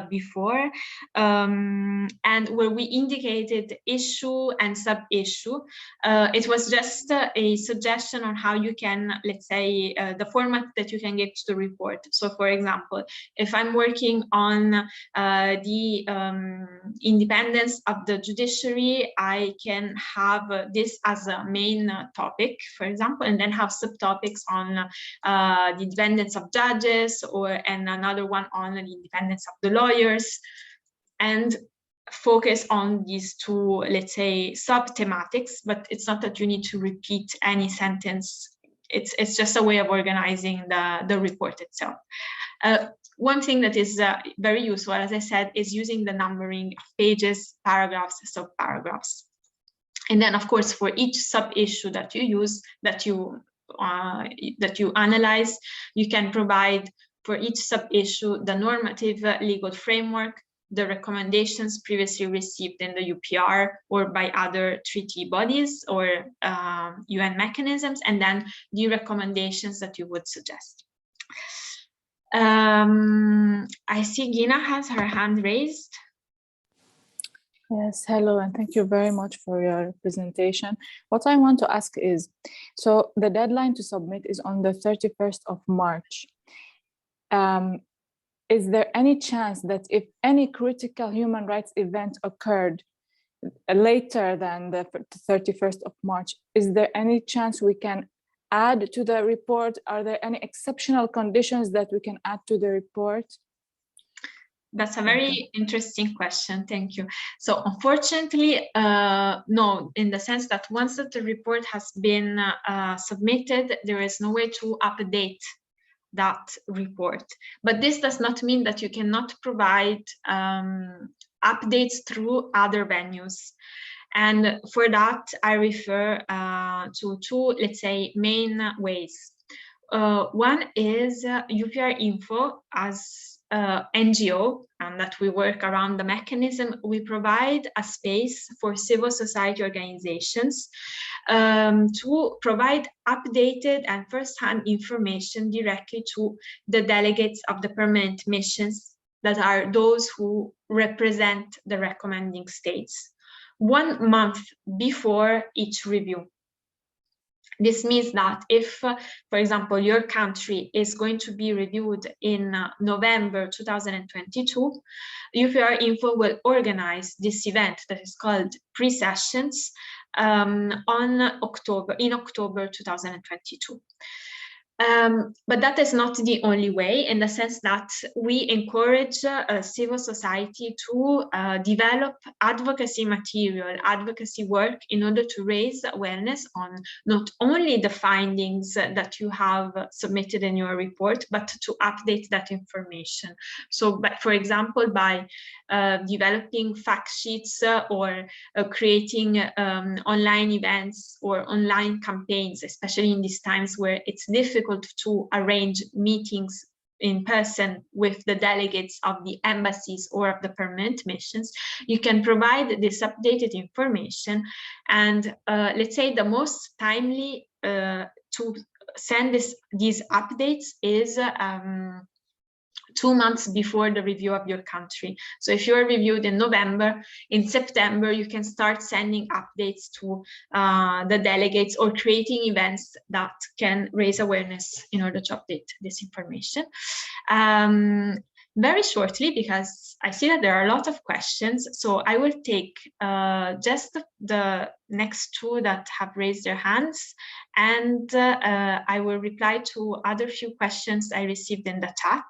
before, and where we indicated issue and sub-issue. It was just a suggestion on how you can, let's say, the format that you can give to the report. So, for example, if I'm working on the independence of the judiciary, I can have this as a main topic, for example, and then have subtopics on the independence of judges, and another one on the independence of the lawyers, and focus on these two, let's say, sub-thematics. But it's not that you need to repeat any sentence. It's just a way of organizing the report itself. One thing that is very useful, as I said, is using the numbering of pages, paragraphs, sub-paragraphs. And then, of course, for each sub-issue that you use, that you analyze, you can provide for each sub-issue the normative legal framework, the recommendations previously received in the UPR or by other treaty bodies or UN mechanisms, and then the recommendations that you would suggest. I see Gina has her hand raised.
Yes, hello, and thank you very much for your presentation. What I want to ask is, so the deadline to submit is on the 31st of March. Is there any chance that if any critical human rights event occurred later than the 31st of March, is there any chance we can add to the report? Are there any exceptional conditions that we can add to the report?
That's a very interesting question. Thank you. So unfortunately, no, in the sense that once that the report has been submitted, there is no way to update that report. But this does not mean that you cannot provide updates through other venues. And for that, I refer to two, let's say, main ways. One is UPR Info as NGO, and that we work around the mechanism. We provide a space for civil society organizations to provide updated and first-hand information directly to the delegates of the permanent missions, that are those who represent the recommending states, 1 month before each review. This means that if, for example, your country is going to be reviewed in November 2022, UPR Info will organize this event that is called pre-sessions in October 2022. But that is not the only way, in the sense that we encourage civil society to develop advocacy material, advocacy work, in order to raise awareness on not only the findings that you have submitted in your report, but to update that information. So, for example, by developing fact sheets or creating online events or online campaigns, especially in these times where it's difficult to arrange meetings in person with the delegates of the embassies or of the permanent missions, you can provide this updated information. And let's say the most timely to send these updates is 2 months before the review of your country. So if you're reviewed in November, in September, you can start sending updates to the delegates or creating events that can raise awareness in order to update this information. Very shortly, because I see that there are a lot of questions, so I will take just the next two that have raised their hands, and I will reply to other few questions I received in the chat.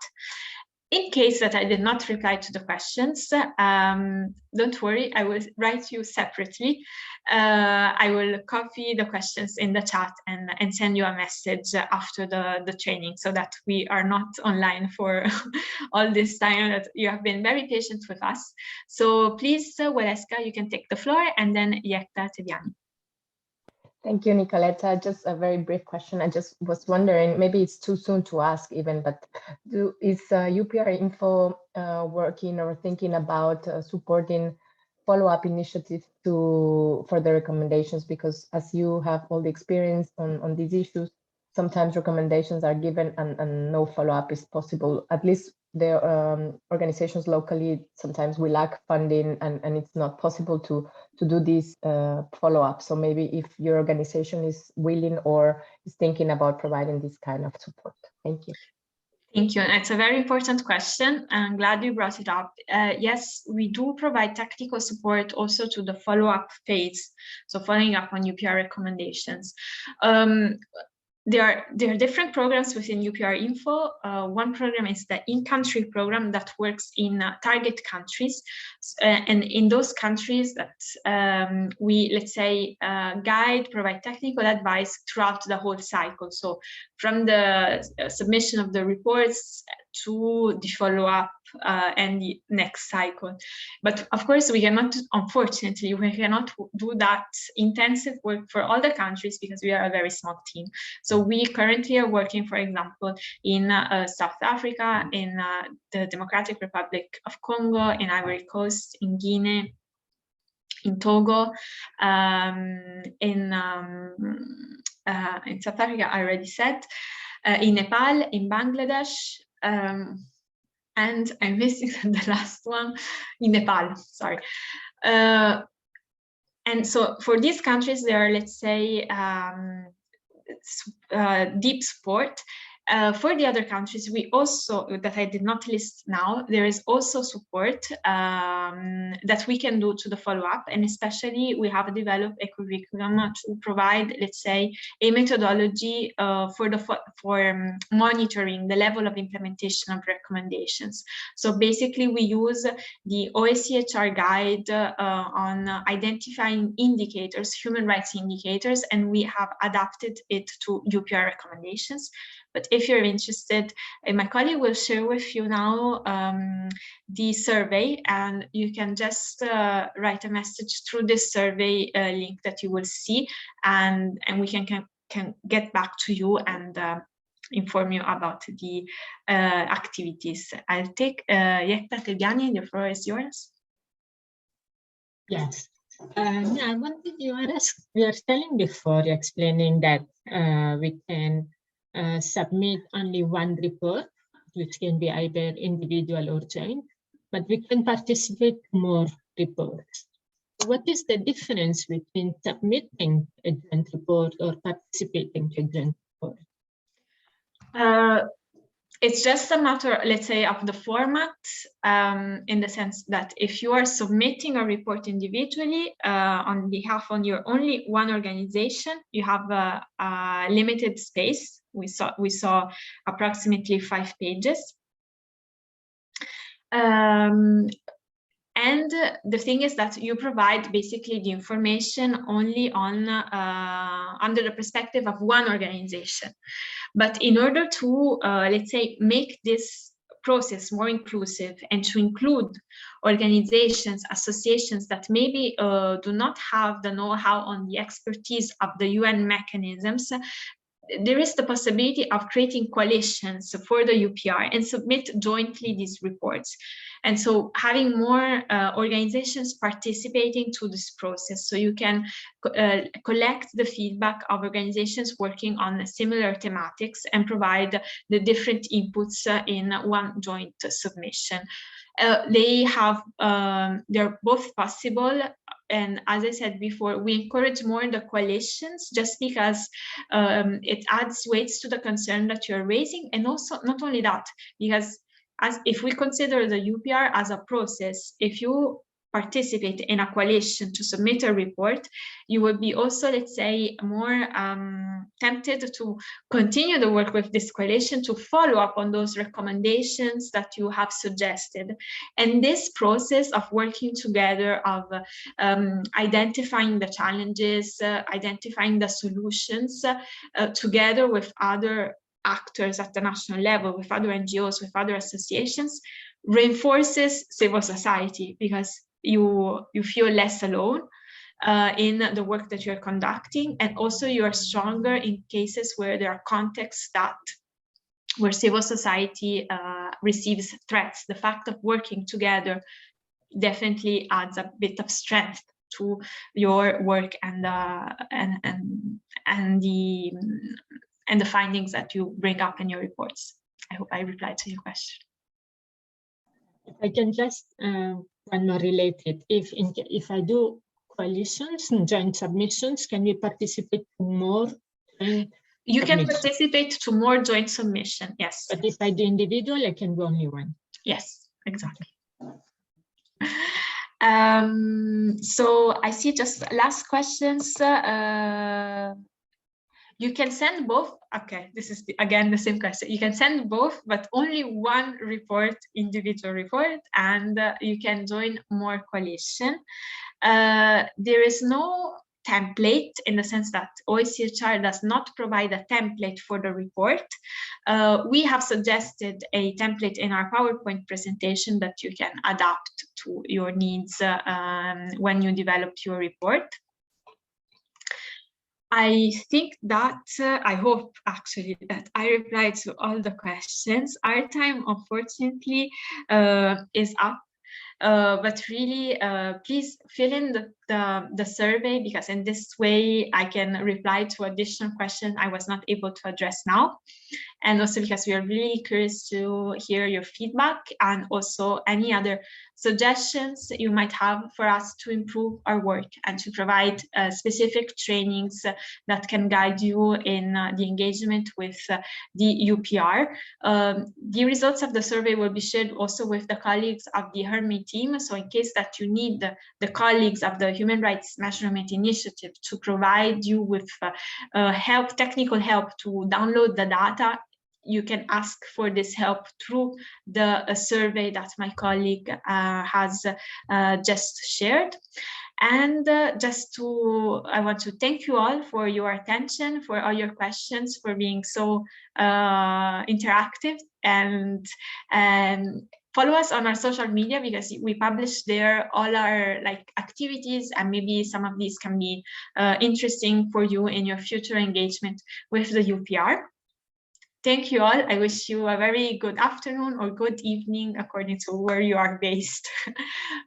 In case that I did not reply to the questions, don't worry, I will write you separately. I will copy the questions in the chat and send you a message after the training, so that we are not online for all this time, that you have been very patient with us. So please, Waleska, you can take the floor, and then Yekta Teviani.
Thank you, Nicoletta. Just a very brief question. I just was wondering, maybe it's too soon to ask even, but is UPR Info working or thinking about supporting follow-up initiatives for the recommendations? Because as you have all the experience on these issues, sometimes recommendations are given and no follow-up is possible. At least the organizations locally, sometimes we lack funding and it's not possible to do this follow-up. So maybe if your organization is willing or is thinking about providing this kind of support. Thank you.
Thank you. It's a very important question. I'm glad you brought it up. Yes, we do provide technical support also to the follow-up phase. So following up on UPR recommendations. There are different programs within UPR Info. One program is the in-country program that works in target countries. And in those countries that we, let's say, guide, provide technical advice throughout the whole cycle. So from the submission of the reports to the follow-up and the next cycle. But of course, we cannot, unfortunately, we cannot do that intensive work for all the countries because we are a very small team. So we currently are working, for example, in South Africa, in the Democratic Republic of Congo, in Ivory Coast, in Guinea, in Togo, in South Africa, I already said, in Nepal, in Bangladesh, and I'm missing the last one, in Nepal, sorry. And so for these countries, there are, let's say, deep support. For the other countries, we also, that I did not list now, there is also support that we can do to the follow-up, and especially we have developed a curriculum to provide, let's say, a methodology for monitoring the level of implementation of recommendations. So basically, we use the OSCHR guide on identifying indicators, human rights indicators, and we have adapted it to UPR recommendations. But if you're interested, my colleague will share with you now the survey, and you can just write a message through this survey link that you will see, and we can get back to you and inform you about the activities. I'll take Yekta Teviani, the floor is yours.
Yes. Yeah, I wanted you were telling before, you're explaining that we can submit only one report, which can be either individual or joint, but we can participate more reports. What is the difference between submitting a joint report or participating in a joint report?
It's just a matter, let's say, of the format, in the sense that if you are submitting a report individually on behalf of your only one organization, you have a limited space. We saw approximately 5 pages. And the thing is that you provide basically the information only on under the perspective of one organization. But in order to, let's say, make this process more inclusive and to include organizations, associations that maybe do not have the know-how on the expertise of the UN mechanisms, there is the possibility of creating coalitions for the UPR and submit jointly these reports. And so having more organizations participating to this process, so you can collect the feedback of organizations working on similar thematics and provide the different inputs in one joint submission. They're both possible. And as I said before, we encourage more the coalitions just because it adds weights to the concern that you're raising. And also, not only that, because if we consider the UPR as a process, if you participate in a coalition to submit a report, you will be also, let's say, more tempted to continue the work with this coalition, to follow up on those recommendations that you have suggested. And this process of working together, of identifying the challenges, identifying the solutions together with other actors at the national level, with other NGOs, with other associations, reinforces civil society, because you feel less alone in the work that you're conducting, and also you are stronger in cases where there are contexts where civil society receives threats. The fact of working together definitely adds a bit of strength to your work and the findings that you bring up in your reports. I hope I replied to your question.
If I can just one more related. If I do coalitions and joint submissions, can we participate more?
You can participate to more joint submission, yes.
But if I do individual, I can do only one.
Yes, exactly. So I see just last questions. You can send both. Okay, this is again the same question. You can send both, but only one report, individual report, and you can join more coalition. There is no template, in the sense that OHCHR does not provide a template for the report. We have suggested a template in our PowerPoint presentation that you can adapt to your needs when you develop your report. I think that, I hope actually that I replied to all the questions. Our time, unfortunately, is up. But really, please fill in the survey, because in this way I can reply to additional questions I was not able to address now. And also because we are really curious to hear your feedback, and also any other suggestions you might have for us to improve our work and to provide specific trainings that can guide you in the engagement with the UPR. The results of the survey will be shared also with the colleagues of the HRMI team. So in case that you need the colleagues of the Human Rights Measurement Initiative to provide you with technical help to download the data, you can ask for this help through the survey that my colleague has just shared. And I want to thank you all for your attention, for all your questions, for being so interactive, and follow us on our social media, because we publish there all our activities, and maybe some of these can be interesting for you in your future engagement with the UPR. Thank you all. I wish you a very good afternoon or good evening according to where you are based.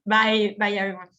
Bye, everyone.